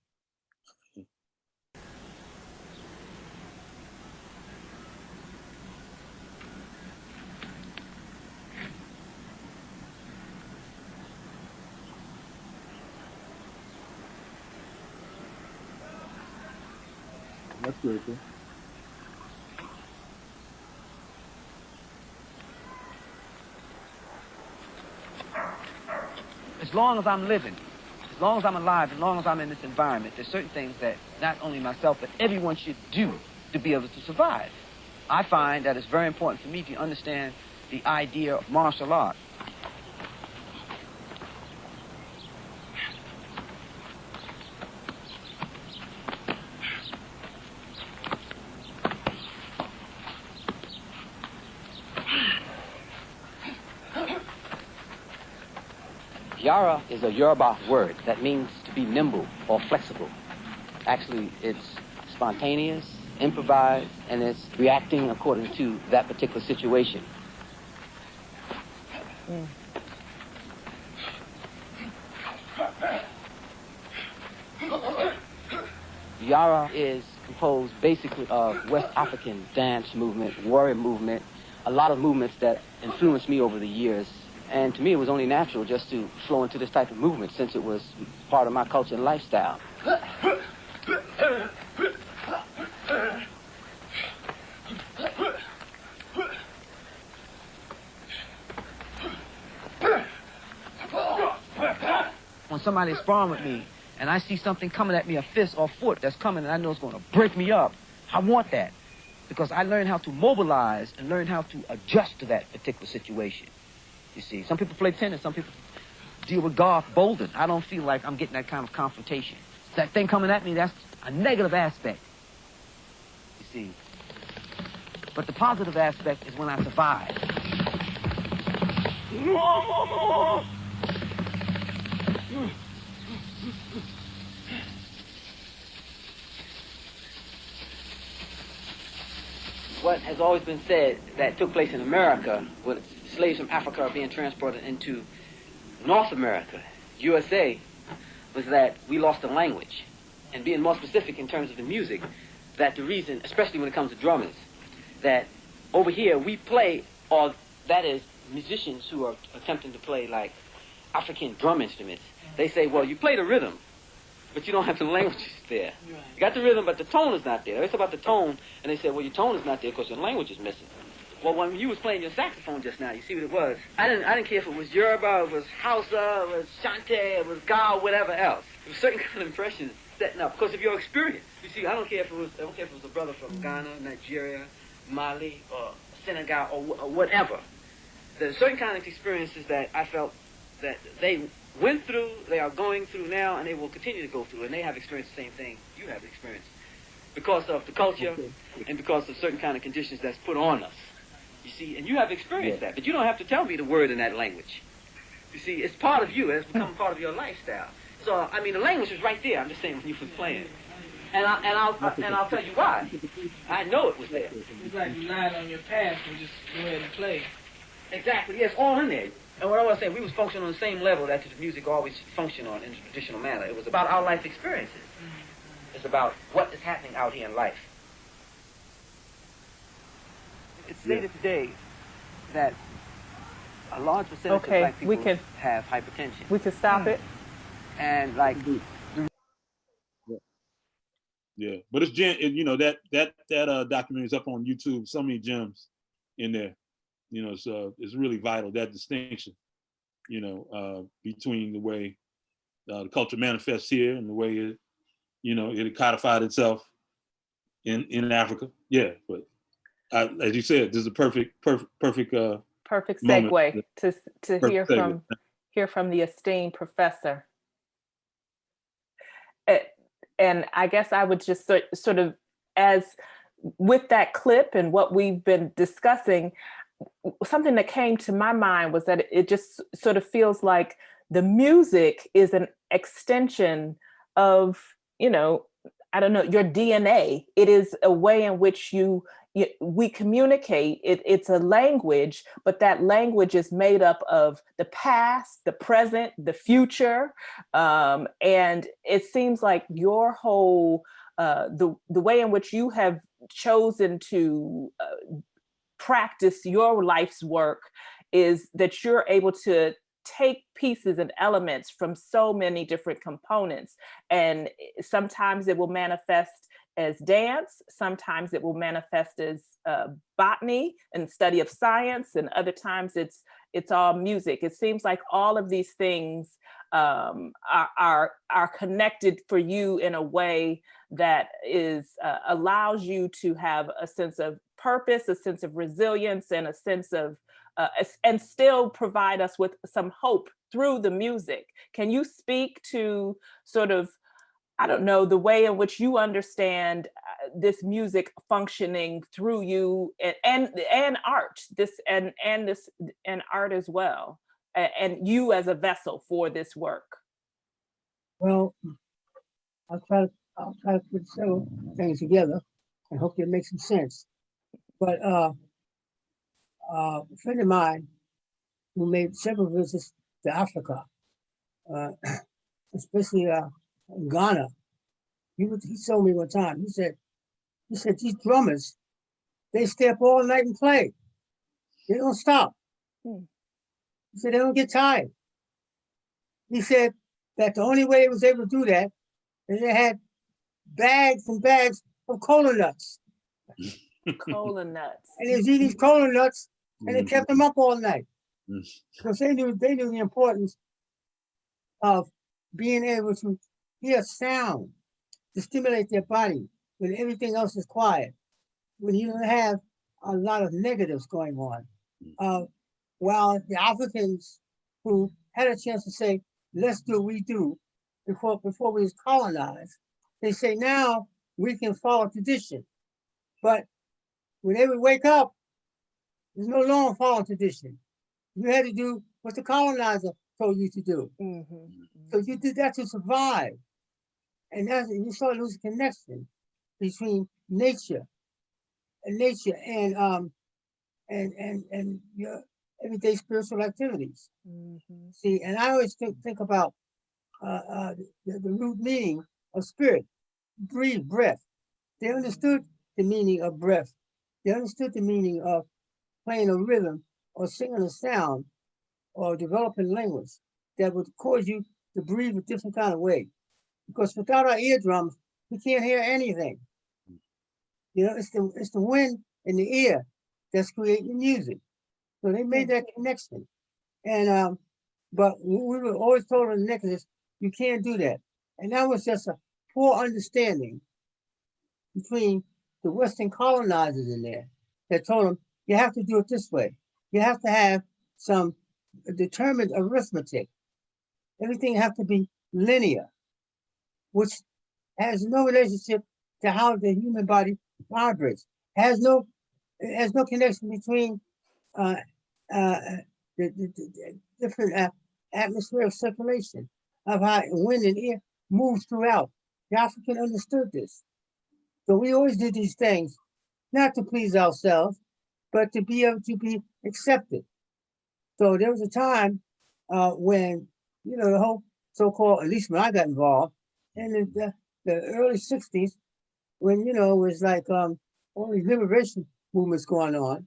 That's very cool. As long as I'm living, as long as I'm alive, as long as I'm in this environment, there's certain things that not only myself, but everyone should do to be able to survive. I find that it's very important for me to understand the idea of martial art. Yara is a Yoruba word that means to be nimble or flexible. Actually, it's spontaneous, improvised, and it's reacting according to that particular situation. Yara is composed basically of West African dance movement, warrior movement, a lot of movements that influenced me over the years. And to me, it was only natural just to flow into this type of movement since it was part of my culture and lifestyle. When somebody is sparring with me and I see something coming at me, a fist or foot that's coming and I know it's going to break me up, I want that because I learned how to mobilize and learn how to adjust to that particular situation. You see, some people play tennis, some people deal with golf, bouldering. I don't feel like I'm getting that kind of confrontation. That thing coming at me, that's a negative aspect, you see. But the positive aspect is when I survive. What has always been said that took place in America with slaves from Africa are being transported into North America USA was that we lost the language. And being more specific in terms of the music, that the reason, especially when it comes to drummers, that over here we play, or that is musicians who are attempting to play like African drum instruments, they say, well, you play the rhythm, but you don't have the languages there. You got the rhythm, but the tone is not there. It's about the tone, and they say, well, your tone is not there because your language is missing. Well, when you was playing your saxophone just now, you see what it was? I didn't care if it was Yoruba, it was Hausa, it was Shante, it was Ga, whatever else. It was certain kind of impressions setting up because of your experience. You see, I don't care if it was a brother from Ghana, Nigeria, Mali, or Senegal, or whatever. There's certain kind of experiences that I felt that they went through, they are going through now, and they will continue to go through, and they have experienced the same thing you have experienced because of the culture and because of certain kind of conditions that's put on us. You see, and you have experienced that, but you don't have to tell me the word in that language. You see, it's part of you. It's become part of your lifestyle. So, I mean, the language was right there. I'm just saying when you was playing, and I'll tell you why. I know it was there. It's like you lied on your past and just go ahead and play. Exactly. Yeah, it's all in there. And what I was saying, we was functioning on the same level that the music always functioned on in the traditional manner. It was about our life experiences. It's about what is happening out here in life. It's stated today that a large percentage of black people have hypertension. We can stop it. And like, yeah, but it's you know, that documentary is up on YouTube. So many gems in there. You know, so it's really vital, that distinction, you know, between the way the culture manifests here and the way it, you know, it codified itself in Africa. Yeah, but as you said, this is a perfect segue to hear from the esteemed professor. And I guess I would just sort of, as with that clip and what we've been discussing, something that came to my mind was that it just sort of feels like the music is an extension of, you know, I don't know, your DNA. It is a way in which we communicate. It's a language, but that language is made up of the past, the present, the future. And it seems like your whole, the way in which you have chosen to practice your life's work is that you're able to take pieces and elements from so many different components. And sometimes it will manifest as dance, sometimes it will manifest as botany and study of science, and other times it's all music. It seems like all of these things are connected for you in a way that allows you to have a sense of purpose, a sense of resilience, and a sense of and still provide us with some hope through the music. Can you speak to sort of, I don't know, the way in which you understand this music functioning through you and art, and art as well, and you as a vessel for this work? Well, I'll try to put several things together and hope it makes some sense. But a friend of mine who made several visits to Africa, especially Ghana, he told me one time, he said these drummers, they stay up all night and play. They don't stop. He said they don't get tired. He said that the only way he was able to do that is they had bags and bags of cola nuts. Cola nuts. And they was eating these cola nuts, and it kept them up all night. Because they knew the importance of being able to hear sound to stimulate their body when everything else is quiet, when you don't have a lot of negatives going on. While the Africans who had a chance to say, let's do what we do before we was colonized, they say now we can follow tradition. But when they would wake up, there's no longer following tradition. You had to do what the colonizer told you to do. So you did that to survive. And you start losing connection between nature and your everyday spiritual activities. See, and I always think about the root meaning of spirit, breathe, breath. They understood the meaning of breath. They understood the meaning of playing a rhythm or singing a sound or developing language that would cause you to breathe a different kind of way. Because without our eardrums, we can't hear anything. You know, it's the wind in the ear that's creating music. So they made that connection. And but we were always told in the Nicholas, you can't do that. And that was just a poor understanding between the Western colonizers in there that told them, you have to do it this way. You have to have some determined arithmetic. Everything has to be linear, which has no relationship to how the human body vibrates. It has no connection between the different atmospheric circulation of how wind and air moves throughout. The African understood this. So we always did these things, not to please ourselves, but to be able to be accepted. So there was a time when, you know, the whole so-called, at least when I got involved, in the early 60s, when, you know, it was like all these liberation movements going on,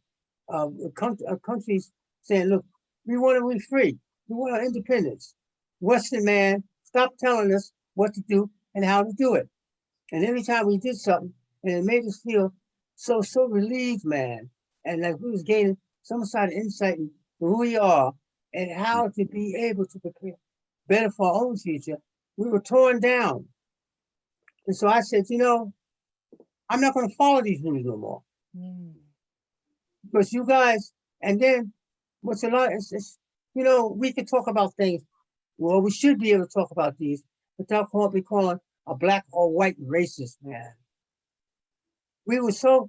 countries saying, look, we want to be free. We want our independence. Western man, stop telling us what to do and how to do it. And every time we did something, and it made us feel so relieved, man. And like we was gaining some sort of insight in who we are and how to be able to prepare better for our own future. We were torn down. And so I said, you know, I'm not going to follow these rules no more. Because you guys, and then what's a lot is, you know, we could talk about things. Well, we should be able to talk about these without what we call a black or white racist, man. We were so,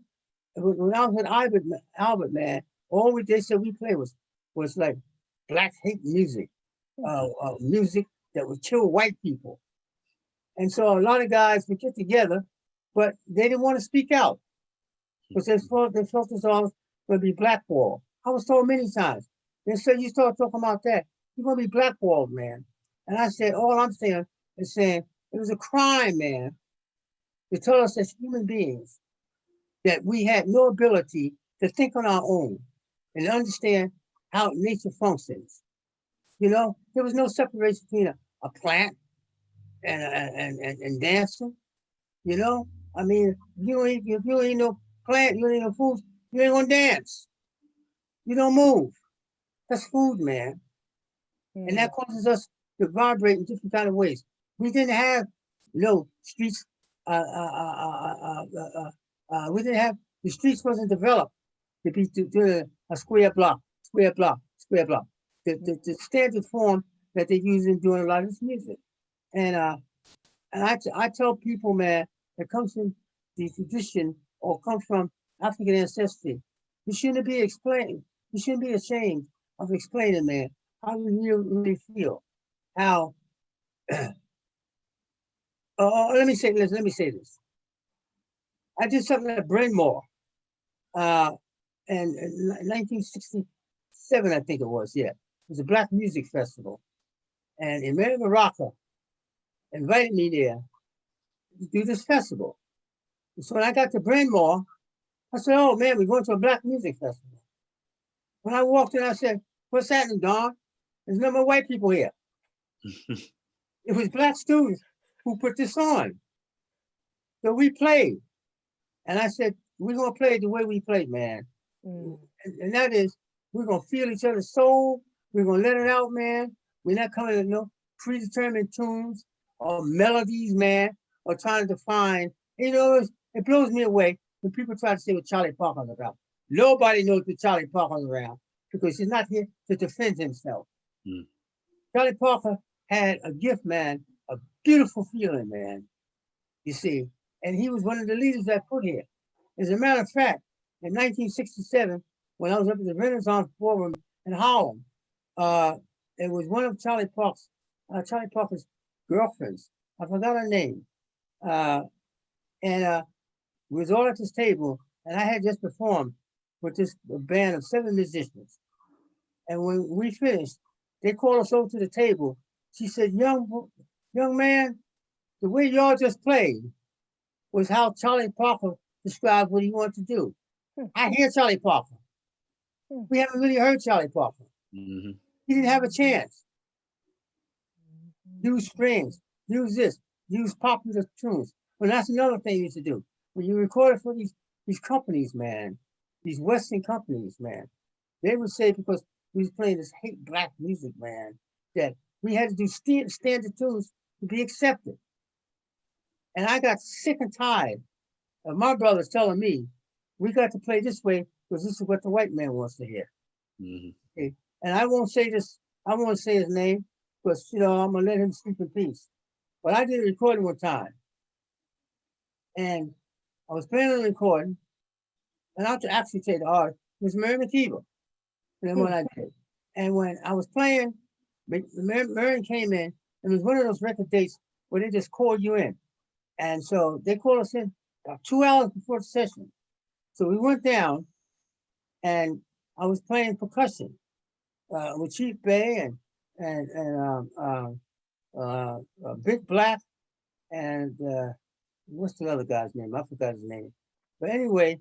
when I was with Albert, man, all they said we play was like black hate music, music that would kill white people. And so a lot of guys would get together, but they didn't want to speak out because they felt this all going to be blackballed. I was told many times, they said, you start talking about that, you're going to be blackballed, man. And I said, all I'm saying is saying it was a crime, man, to tell us as human beings that we had no ability to think on our own and understand how nature functions. You know, there was no separation between a plant and dancing. You know, I mean, if you ain't no plant, you ain't no food, you ain't gonna dance. You don't move. That's food, man. And that causes us to vibrate in different kind of ways. We didn't have streets. We didn't have, the streets wasn't developed to be to a square block. The standard form that they use in doing a lot of this music. And I tell people, man, that comes from the tradition or come from African ancestry, you shouldn't be explaining. You shouldn't be ashamed of explaining, man, how you really feel. How? Let me say this. I did something at Bryn Mawr, and in 1967, I think it was. Yeah, it was a Black Music Festival, and America Rocker invited me there to do this festival. And so when I got to Bryn Mawr, I said, "Oh man, we're going to a Black Music Festival." When I walked in, I said, "What's happening, Don? There's no more white people here." It was Black students who put this on. So we played. And I said, we're going to play the way we play, man. And that is, we're going to feel each other's soul. We're going to let it out, man. We're not coming to no predetermined tunes or melodies, man, or trying to define. You know, it blows me away when people try to say what Charlie Parker's about. Nobody knows what Charlie Parker's around because he's not here to defend himself. Charlie Parker had a gift, man, a beautiful feeling, man, you see. And he was one of the leaders that put here. As a matter of fact, in 1967, when I was up at the Renaissance Forum in Harlem, it was one of Charlie Parker's girlfriends. I forgot her name. And we was all at this table, and I had just performed with this band of 7 musicians. And when we finished, they called us over to the table. She said, young young man, the way y'all just played was how Charlie Parker described what he wanted to do. I hear Charlie Parker. We haven't really heard Charlie Parker. Mm-hmm. He didn't have a chance. Use strings, use this, use popular tunes. Well, that's another thing you used to do. When you recorded for these companies, man, these Western companies, man, they would say because we was playing this hate black music, man, that we had to do standard tunes to be accepted. And I got sick and tired of my brothers telling me, we got to play this way because this is what the white man wants to hear. Mm-hmm. Okay? And I won't say this, I won't say his name because, you know, I'm going to let him sleep in peace. But I did a recording one time. And I was playing a recording, and I'll actually say the artist was Mary McKeever. And what I did. And when I was playing, Mary came in, and it was one of those record dates where they just call you in. And so they called us in about 2 hours before the session. So we went down, and I was playing percussion with Chief Bay and Big Black and what's the other guy's name? I forgot his name. But anyway,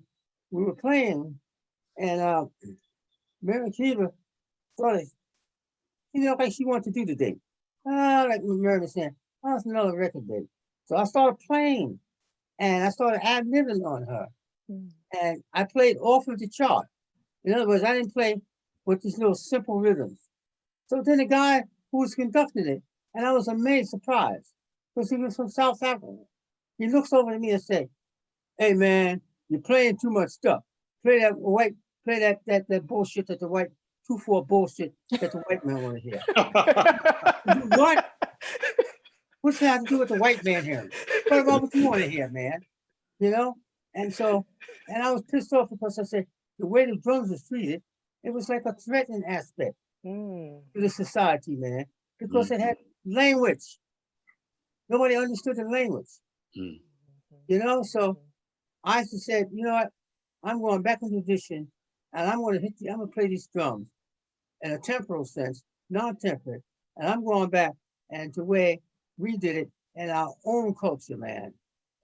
we were playing, and Mary McKeever started, you know, like she wanted to do the date. Like Mary was saying, oh, it's another record date. So I started playing, and I started ad-libbing on her. And I played off of the chart. In other words, I didn't play with these little simple rhythms. So then the guy who was conducting it, and I was amazed, surprised, because he was from South Africa. He looks over at me and says, hey man, you're playing too much stuff. Play that bullshit that the white 2/4 bullshit that the white man want to hear. What? What's that have to do with the white man hearing? What about what you want to hear, man? You know? And so, and I was pissed off because I said, the way the drums was treated, it was like a threatening aspect to the society, man, because it had language. Nobody understood the language. You know, so I just said, you know what? I'm going back in tradition, and I'm going to play these drums in a temporal sense, non-temperate, and I'm going back and the way we did it in our own culture, man.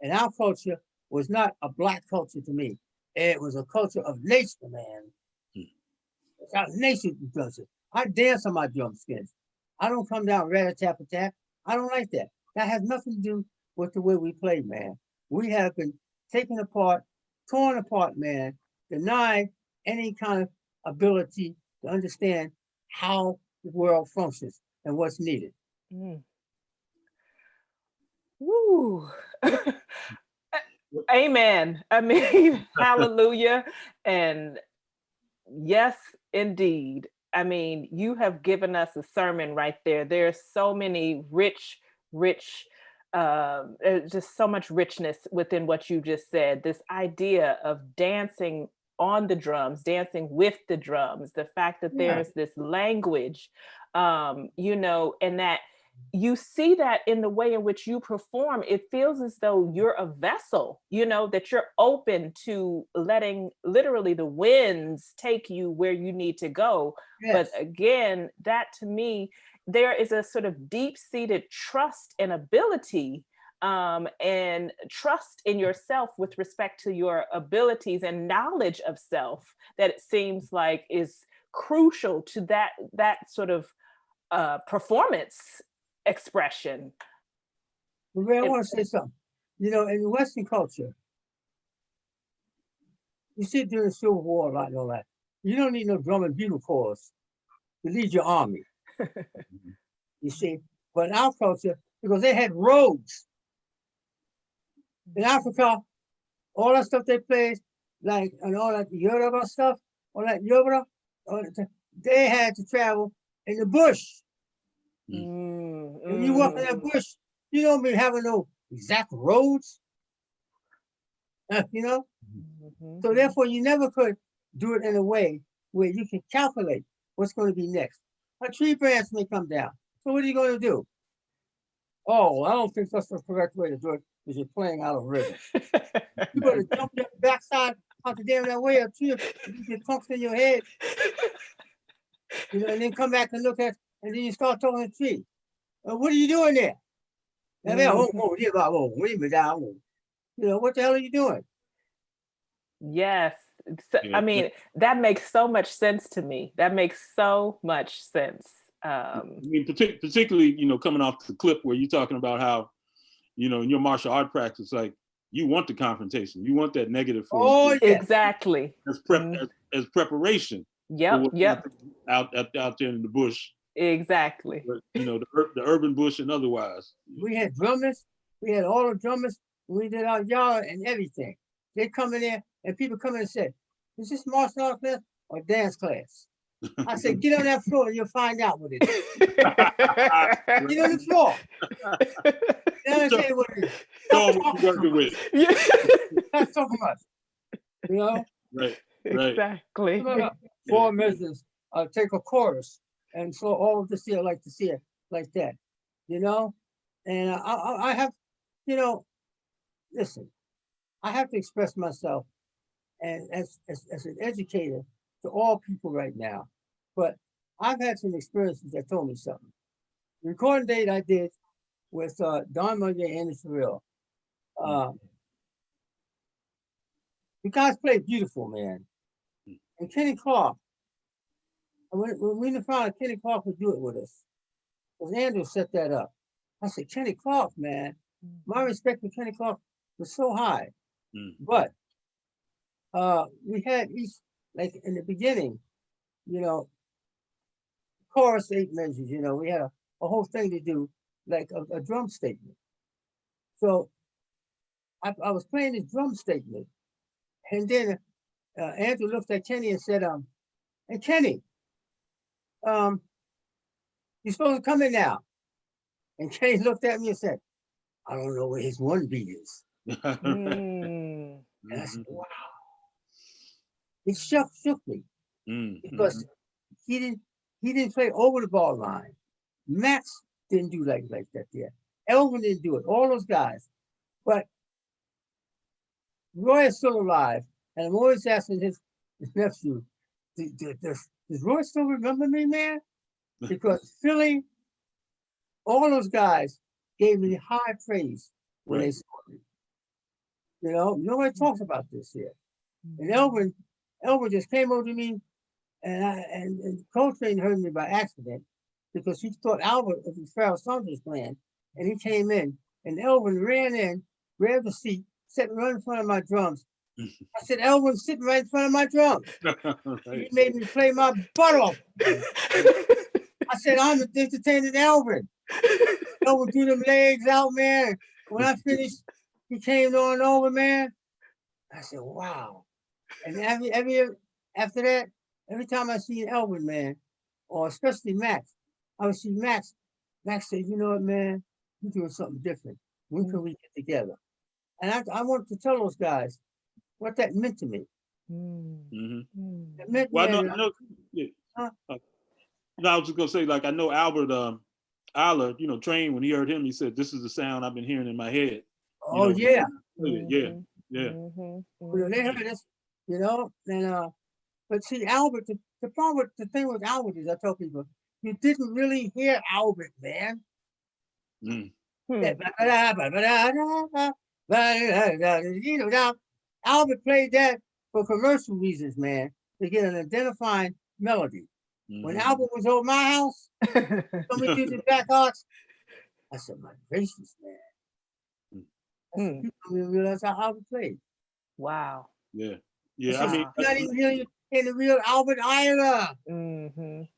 And our culture was not a black culture to me. It was a culture of nature, man. It's how nature does it. I dance on my drum skins. I don't come down rat-a-tap-a-tap. I don't like that. That has nothing to do with the way we play, man. We have been taken apart, torn apart, man, denied any kind of ability to understand how the world functions and what's needed. Woo. Amen. I mean, hallelujah. And yes, indeed. I mean, you have given us a sermon right there. There's so many rich, just so much richness within what you just said. This idea of dancing on the drums, dancing with the drums, the fact that there's this language, you know, and that you see that in the way in which you perform. It feels as though you're a vessel, you know, that you're open to letting literally the winds take you where you need to go. But again, that to me, there is a sort of deep-seated trust and ability and trust in yourself with respect to your abilities and knowledge of self that it seems like is crucial to that sort of performance expression. Ray, I want to say something. You know, in Western culture, you see during the Civil War a lot and all that. You don't need no drum and bugle corps to lead your army. You see, but in our culture, because they had roads. In Africa, all that stuff they played, like, and all that Yoruba stuff, all that Yoruba, they had to travel in the bush. When you walk in that bush, you don't be having no exact roads, you know? So therefore, you never could do it in a way where you can calculate what's going to be next. A tree branch may come down. So what are you going to do? Oh, I don't think that's the correct way to do it because you're playing out of rhythm. You better jump your backside out the damn that way, a tree get punks in your head. You know, and then come back and look at, and then you start talking to the tree. What are you doing there? You know, what the hell are you doing? Yes. So, I mean, that makes so much sense to me. That makes so much sense. I mean, particularly, you know, coming off the clip where you're talking about how, you know, in your martial art practice, like you want the confrontation, you want that negative force. Oh, yeah. Exactly. As preparation. Yep. Out there in the bush. Exactly. But, you know, the urban bush and otherwise. We had drummers. We had all the drummers. We did our yard and everything. They come in there and people come in and say, "Is this martial art class or dance class?" I said, "Get on that floor and you'll find out what it is." Get on the floor. Let me tell you what it is. Show them what you're working with. Not so much. You know? Right. Exactly. Four measures. Take a chorus. And so all of this here, like to see it like that. You know? And I have, you know, listen, I have to express myself and as an educator to all people right now. But I've had some experiences that told me something. The recording date I did with Don Pullen and Anderson Real. You guys played beautiful, man. And Kenny Clark, when we found out Kenny Clark would do it with us, because Andrew set that up. I said, Kenny Clark, man, my respect for Kenny Clark was so high. But we had each, like in the beginning, you know, chorus 8 measures, you know, we had a whole thing to do, like a drum statement. So I was playing this drum statement, and then Andrew looked at Kenny and said, "Hey Kenny, you're supposed to come in now." And Kenny looked at me and said, "I don't know where his one beat is." And I said, "Wow." It shook me because he didn't play over the ball line. Max didn't do like that there. Elvin didn't do it. All those guys, but Roy is still alive, and I'm always asking his nephew, does Roy still remember me, man? Because Philly, all those guys gave me high praise when they saw me. You know, nobody talks about this here. And Elvin just came over to me, and Coltrane heard me by accident because he thought Albert was Pharoah Saunders playing, and he came in, and Elvin ran in, grabbed a seat, sat right in front of my drums. I said, "Elvin's sitting right in front of my drums." He made me play my butt off. I said, "I'm entertaining Elvin." Elvin threw them legs out, man. When I finished, he came on over, man. I said, "Wow." And after that, every time I see Elvin, man, or especially Max, I would see Max. Max said, "You know what, man? You're doing something different. When can we get together?" And I wanted to tell those guys what that meant to me. It meant, well, man, I know. No, I was just gonna say, like, I know Albert Aller, you know, trained when he heard him. He said, "This is the sound I've been hearing in my head." Oh, you know, yeah. Well, they heard us, you know, and but see, Albert, the problem with the thing with Albert is, I tell people, you didn't really hear Albert, man. You know, now Albert played that for commercial reasons, man, to get an identifying melody. When Albert was over my house, somebody did the back arts, I said, "My gracious, man." People didn't realize how Albert played. Wow. Yeah. I mean, not even hearing in the real Albert either.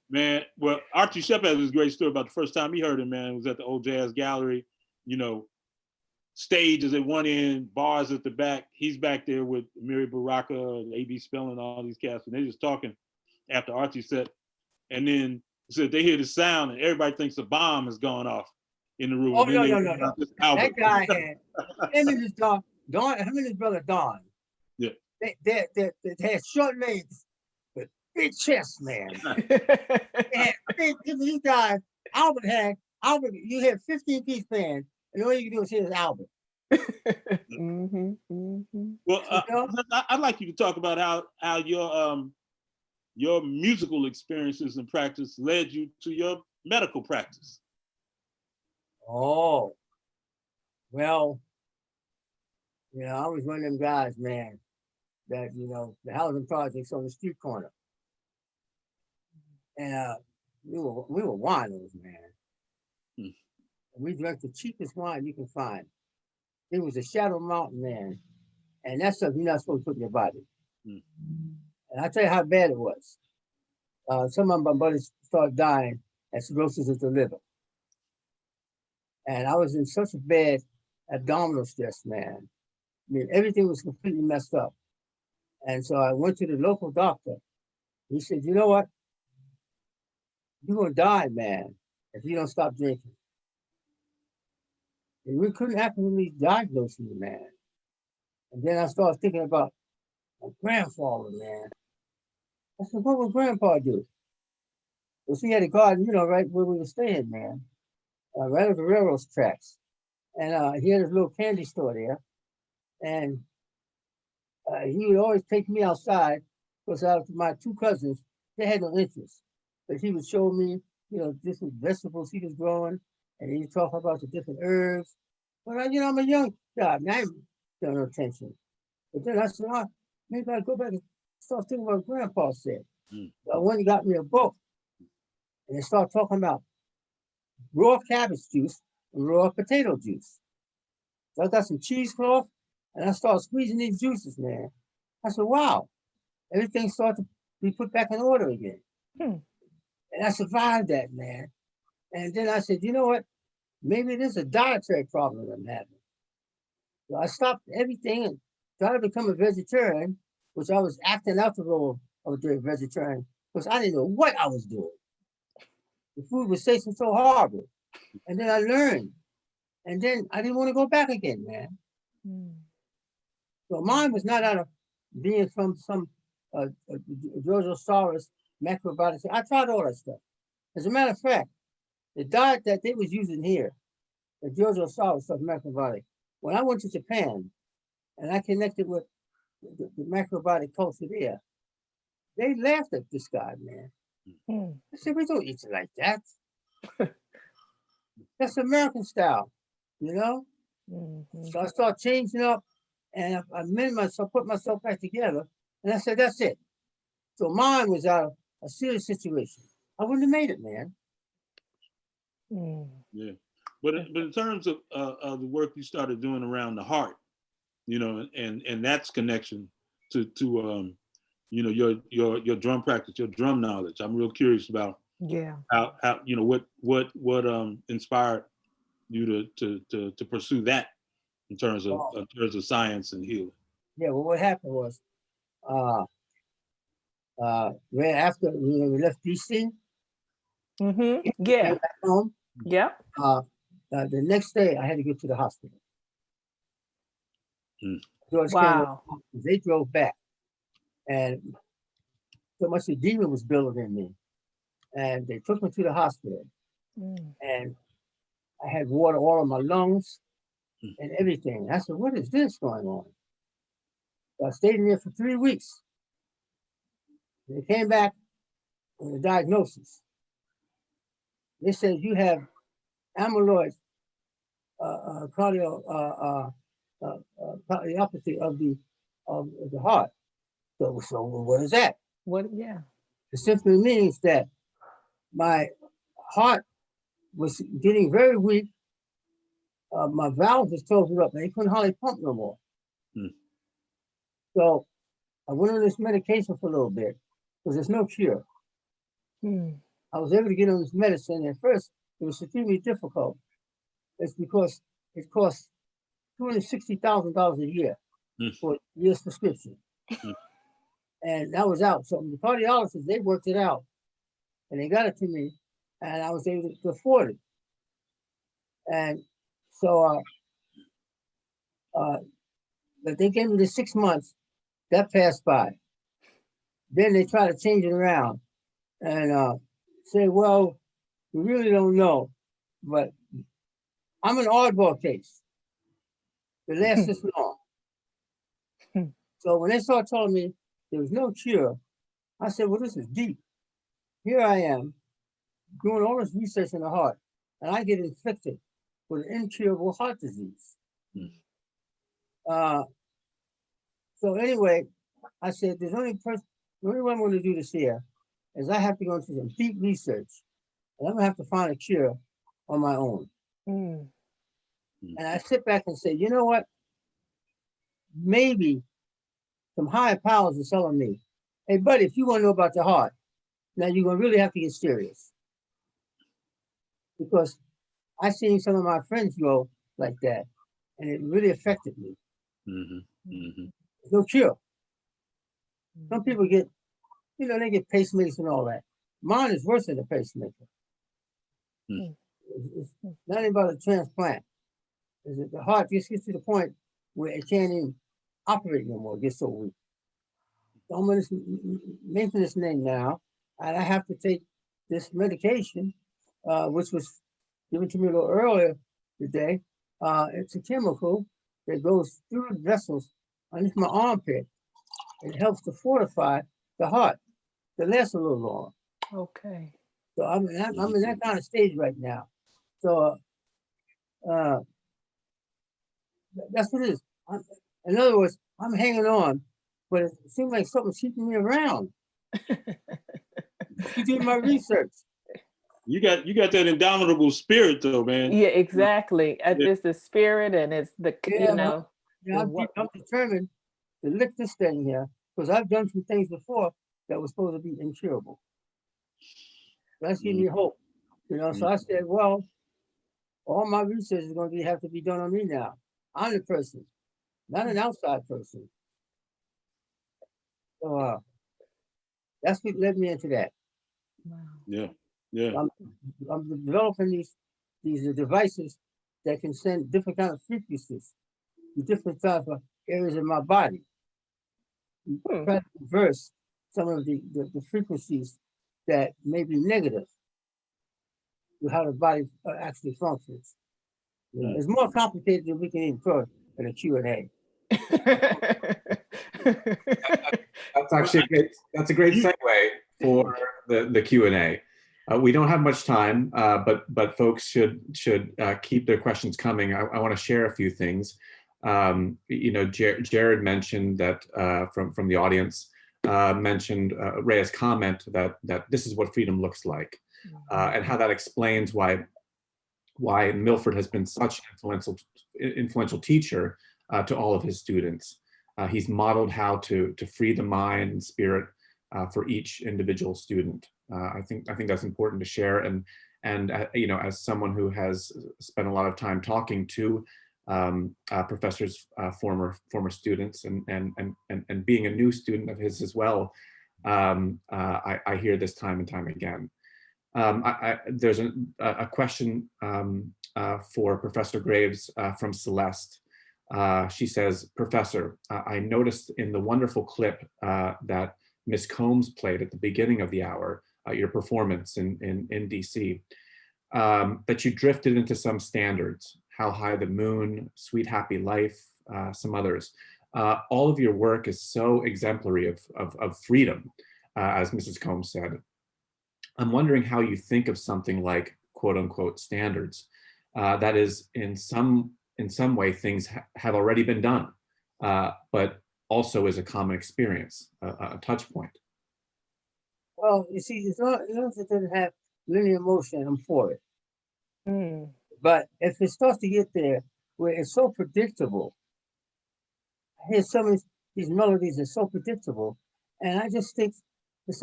Man, well, Archie Shepp has this great story about the first time he heard him, man. It was at the old Jazz Gallery, you know, stage is at one end, bars at the back. He's back there with Mary Baraka and A.B. Spelling, all these cats, and they're just talking after Archie set. And then said they hear the sound and everybody thinks a bomb has gone off in the room. Oh, no. That guy had him and his dog, him and his brother Don. Yeah. They had short legs, but big chest, man. They had these guys. Albert, you had 15-piece band, and all you can do is hear Albert. Well, I'd like you to talk about how your musical experiences and practice led you to your medical practice. Oh, Well, I was one of them guys, man, that, the housing projects on the street corner. And we were winos, man. Hmm. We drank the cheapest wine you can find. It was a Shadow Mountain, man. And that's stuff you're not supposed to put in your body. Hmm. And I'll tell you how bad it was. Some of my buddies started dying at cirrhosis of the liver. And I was in such a bad abdominal stress, man. I mean, everything was completely messed up. And so I went to the local doctor. He said, you know what? You're going to die, man, if you don't stop drinking. And we couldn't accurately diagnose me, man. And then I started thinking about my grandfather, man. I said, what would Grandpa do? Well, he had a garden, right where we were staying, man, right at the railroad tracks. And he had his little candy store there. And he would always take me outside because my two cousins, they had no interest. But he would show me, different vegetables he was growing. And he'd talk about the different herbs. But, I'm a young guy. I ain't paying no attention. But then I said, maybe I'll go back and start thinking about what Grandpa said. So I went and got me a book. And they started talking about raw cabbage juice and raw potato juice. So I got some cheesecloth and I started squeezing these juices, man. I said, wow, everything started to be put back in order again. And I survived that, man. And then I said, you know what? Maybe there's a dietary problem I'm having. So I stopped everything and tried to become a vegetarian, which I was acting out the role of a vegetarian because I didn't know what I was doing. The food was tasting so horrible. And then I learned. And then I didn't want to go back again, man. So mine was not out of being from some Drososaurus macrobiotic. I tried all that stuff. As a matter of fact, the diet that they was using here, the Drososaurus stuff macrobiotic, when I went to Japan and I connected with the macrobiotic culture there, they laughed at this guy, man. I said, we don't eat it like that. That's American style, So I started changing up and I made myself, put myself back together. And I said, that's it. So mine was out of a serious situation. I wouldn't have made it, man. Yeah. But in terms of the work you started doing around the heart, and that's connection to your drum practice, your drum knowledge. I'm real curious about how what inspired you to pursue that in terms of science and healing. Yeah, well, what happened was right after we left DC, came back home. The next day I had to go to the hospital. George Wow. They drove back, and so much the demon was building in me, and they took me to the hospital, and I had water all in my lungs and everything. I said, "What is this going on?" So I stayed in there for 3 weeks. They came back with a diagnosis. They said you have amyloid cardiopathy of the heart. So what is that? It simply means that my heart was getting very weak. My valves was closing up and they couldn't hardly pump no more. So I went on this medication for a little bit because there's no cure. I was able to get on this medicine. At first, it was extremely difficult. It's because it costs $260,000 a year for a year's prescription. And that was out. So the cardiologists, they worked it out and they got it to me and I was able to afford it. And so, but they gave me the 6 months, that passed by. Then they tried to change it around and say, well, we really don't know, but I'm an oddball case. It lasts this long. So when they started telling me there was no cure, I said, well, this is deep. Here I am doing all this research in the heart, and I get infected with an incurable heart disease. So anyway, I said, the only way I'm going to do this here is I have to go into some deep research, and I'm going to have to find a cure on my own. And I sit back and say, you know what? Maybe some higher powers are telling me, hey, buddy, if you want to know about the heart, now you're going to really have to get serious. Because I seen some of my friends go like that, and it really affected me. No cure. Some people get, they get pacemakers and all that. Mine is worse than a pacemaker. It's not about a transplant. The heart just gets to the point where it can't even operate no more. It gets so weak. So I'm going to mention this name now, and I have to take this medication, which was given to me a little earlier today. It's a chemical that goes through the vessels underneath my armpit. It helps to fortify the heart to last a little longer. Okay. So I'm in that kind of stage right now. So that's what it is. In other words, I'm hanging on, but it seems like something's keeping me around. Keep doing my research. You got that indomitable spirit, though, man. Yeah, exactly. It's the spirit, and it's the I'm determined to lick this thing here because I've done some things before that were supposed to be incurable. That's giving me hope, So I said, well, all my research is going to have to be done on me now. I'm the person, not an outside person. So that's what led me into that. Wow. Yeah. I'm developing these devices that can send different kind of frequencies to different types of areas of my body. Try to reverse some of the frequencies that may be negative to how the body actually functions. It's more complicated than we can infer in a Q&A. That's actually that's a great segue for the Q&A. We don't have much time, but folks should keep their questions coming. I want to share a few things. Jared mentioned that from the audience mentioned Rhea's comment that this is what freedom looks like, and how that explains why Milford has been such an influential teacher to all of his students. He's modeled how to free the mind and spirit for each individual student. I think that's important to share. And as someone who has spent a lot of time talking to professors, former students, and being a new student of his as well, I hear this time and time again. There's a question for Professor Graves from Celeste. She says, Professor, I noticed in the wonderful clip that Ms. Combs played at the beginning of the hour, your performance in DC, that you drifted into some standards, How High the Moon, Sweet Happy Life, some others. All of your work is so exemplary of freedom, as Mrs. Combs said. I'm wondering how you think of something like quote unquote standards, that is in some way things have already been done, but also is a common experience, a touch point. Well, you see, as long as it doesn't have linear motion, I'm for it. But if it starts to get there where it's so predictable, I hear some of these melodies are so predictable, and I just think a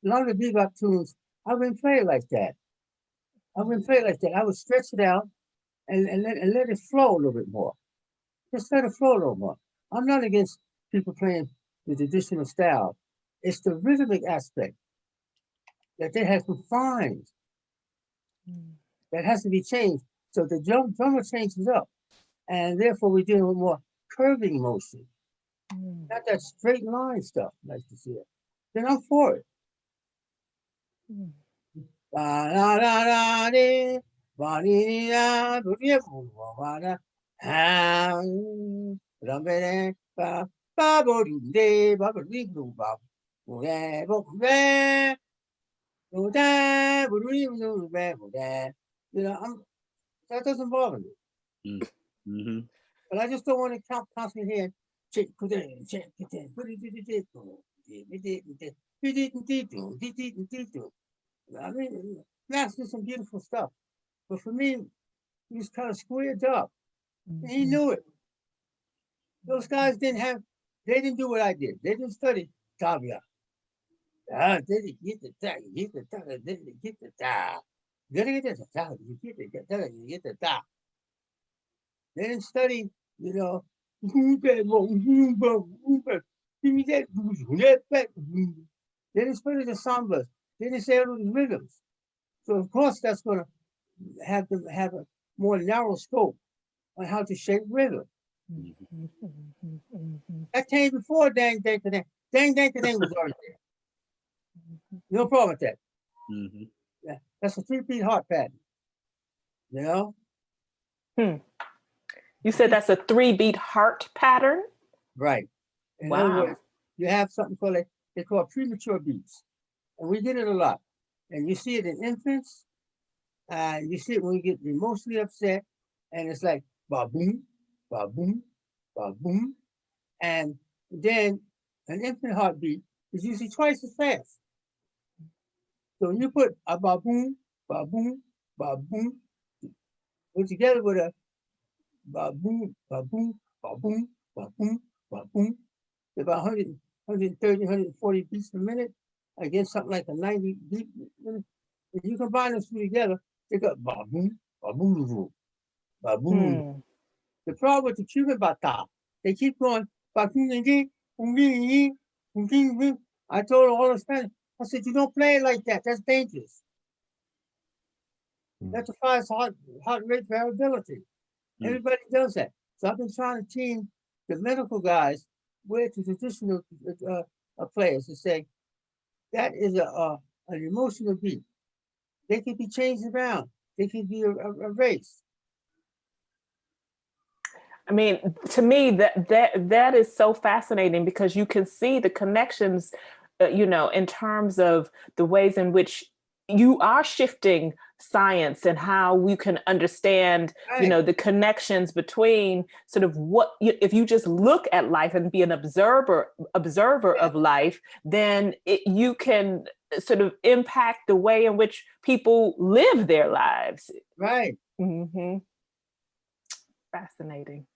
lot of the bebop tunes, I wouldn't play it like that. I would stretch it out and let it flow a little bit more. Just let it flow a little more. I'm not against people playing the traditional style. It's the rhythmic aspect that they have confined that has to be changed. So the drummer changes up, and therefore we're dealing with more curving motion, not that straight line stuff like to see it. Then I'm for it. That doesn't bother me. But I just don't want to constantly hear I mean, Max did some beautiful stuff, but for me, he was kind of squared up, and he knew it. Those guys they didn't do what I did. They didn't study caveat. They didn't get the da, get the da, they didn't get the da. They didn't get the da, you get the da, you get the da. They didn't study, you know, they didn't study the sambas. They didn't say all the rhythms. So of course that's going to have them have a more narrow scope on how to shape rhythm. That came before dang dang dang. Dang dang dang was already there. No problem with that. Yeah, that's a 3-beat heart pattern. You know? You said that's a 3-beat heart pattern? Right. In other words, you have something called they call premature beats. And we did it a lot. And you see it in infants. You see it when you get emotionally upset. And it's like ba boom, ba boom, ba boom. And then an infant heartbeat is usually twice as fast. So when you put a ba boom, put together with a ba boom, ba boom, ba boom, ba boom, ba boom, about 130, 140 beats per minute against something like a 90 beat. If you combine those two together, they got ba boom, ba boom, ba boom. The problem with the Cuban bata, they keep going ba boom. I told all the Spanish, I said, you don't play it like that. That's dangerous. That defies heart rate variability. Everybody does that. So I've been trying to team the medical guys with the traditional players to say that is an emotional beat. They can be changed around. They can be erased. I mean, to me, that is so fascinating because you can see the connections, you know, in terms of the ways in which you are shifting science and how we can understand, you know, the connections between sort of what, if you just look at life and be an observer of life, then you can sort of impact the way in which people live their lives. Right. Fascinating.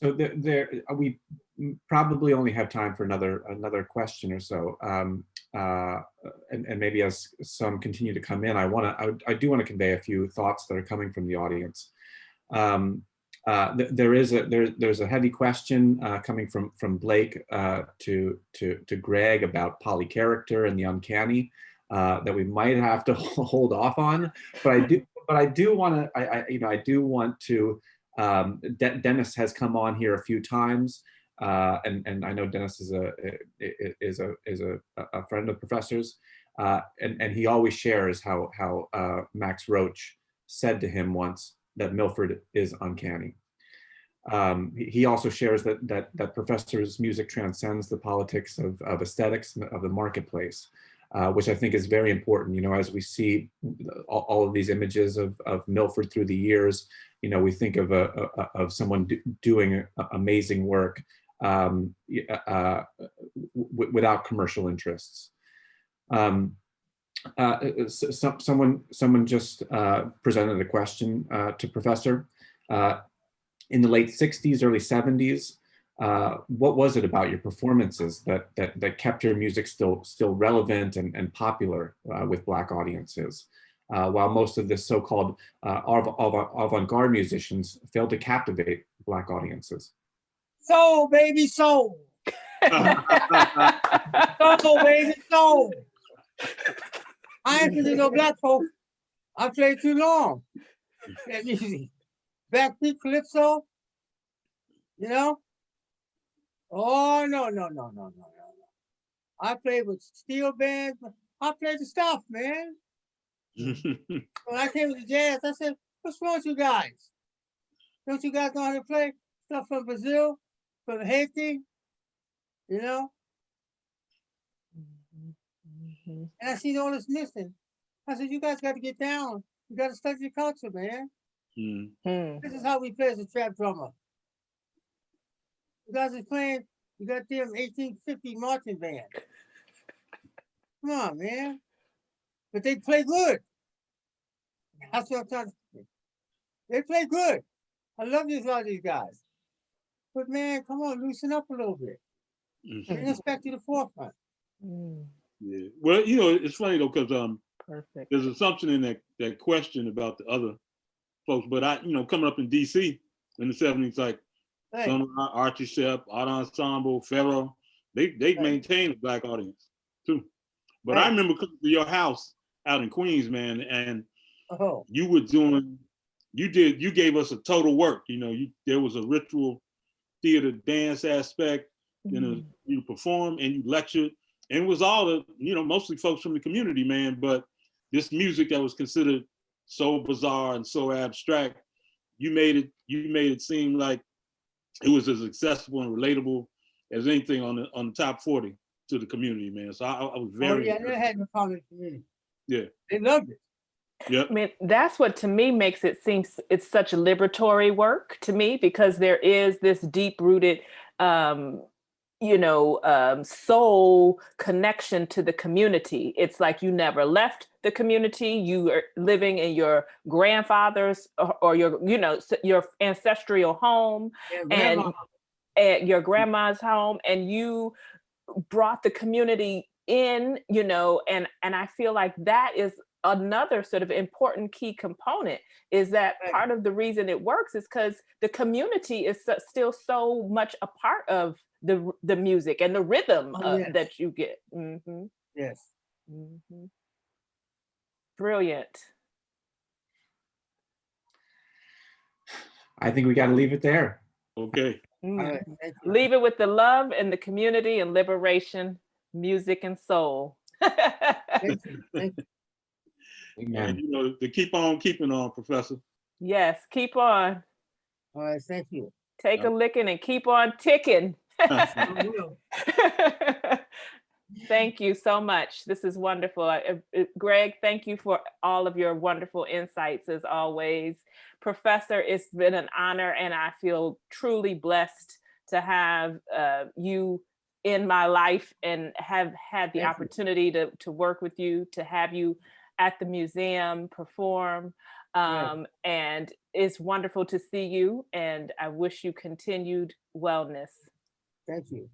So we probably only have time for another question or so, and maybe as some continue to come in, I do want to convey a few thoughts that are coming from the audience. There's a heavy question coming from Blake to Greg about polycharacter and the uncanny that we might have to hold off on, but I do want to. Dennis has come on here a few times, and I know Dennis is a friend of Professor's, and he always shares how Max Roach said to him once that Milford is uncanny. He also shares that Professor's music transcends the politics of aesthetics of the marketplace, which I think is very important. You know, as we see all of these images of Milford through the years, you know, we think of someone doing amazing work without commercial interests. Someone just presented a question to Professor. In the late 60s, early 70s, what was it about your performances that kept your music still relevant and popular with Black audiences, while most of the so-called avant-garde musicians failed to captivate Black audiences? Soul, baby, soul. Soul, baby, soul. I ain't for no Black folk. I played too long. That easy. Backbeat calypso, you know? Oh, no. I played with steel bands. I played the stuff, man. When I came to jazz, I said, what's wrong with you guys? Don't you guys know how to play stuff from Brazil, from Haiti, you know? And I seen all this missing. I said, you guys got to get down. You got to study your culture, man. This is how we play as a trap drummer. You guys are playing, you got them 1850 marching band. Come on, man. But they play good. That's what I'm trying to say. They play good. I love these guys. But man, come on, loosen up a little bit. Bring us back to the forefront. Yeah. Well, you know, it's funny though, because Perfect. there's assumption in that question about the other folks. But I, you know, coming up in DC in the 70s, like Right. some of our Archie Shep, Art Ensemble, Pharaoh, they Right. maintained a Black audience too. But Right. I remember coming to your house out in Queens, man, and Oh, you were doing, you gave us a total work. You know, there was a ritual theater dance aspect, you know, you performed and you lectured, and it was all the, you know, mostly folks from the community, man. But this music that was considered so bizarre and so abstract, you made it seem like it was as accessible and relatable as anything on the top 40 to the community, man. So I was very yeah, they had no problem with the community. Yeah. They loved it. Yep. I mean, that's what to me makes it seem it's such liberatory work to me, because there is this deep rooted, soul connection to the community. It's like you never left the community. You are living in your grandfather's or your ancestral home, Yeah, and your grandma's home, and you brought the community in, and I feel like that is another sort of important key component, is that Right. part of the reason it works is because the community is still so much a part of the music and the rhythm yes. that you get. Yes. Brilliant. I think we got to leave it there. Okay. All right. Thank you. Leave it with the love and the community and liberation, music and soul. Thank you. Thank you. Amen. And you know, to keep on keeping on, Professor. Yes, keep on. All right. Thank you. Take a licking and keep on ticking. I will. Thank you so much. This is wonderful. Greg, thank you for all of your wonderful insights as always. Professor, it's been an honor, and I feel truly blessed to have you in my life and have had the opportunity to work with you, to have you at the museum perform. And it's wonderful to see you, and I wish you continued wellness. Thank you.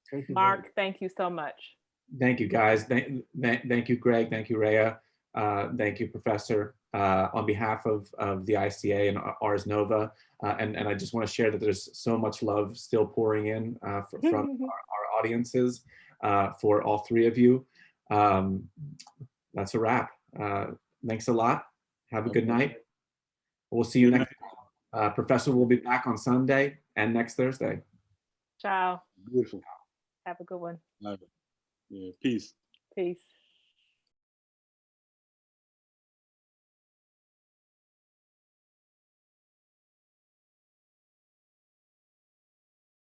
Thank you. Mark, thank you so much. Thank you, guys. Thank you, Greg. Thank you, Rhea. Thank you, Professor. On behalf of the ICA and Ars Nova, and I just want to share that there's so much love still pouring in from our audiences for all three of you. That's a wrap. Thanks a lot. Have a good night. We'll see you next time. Professor will be back on Sunday and next Thursday. Ciao. Beautiful. Have a good one. Yeah. Peace. Peace.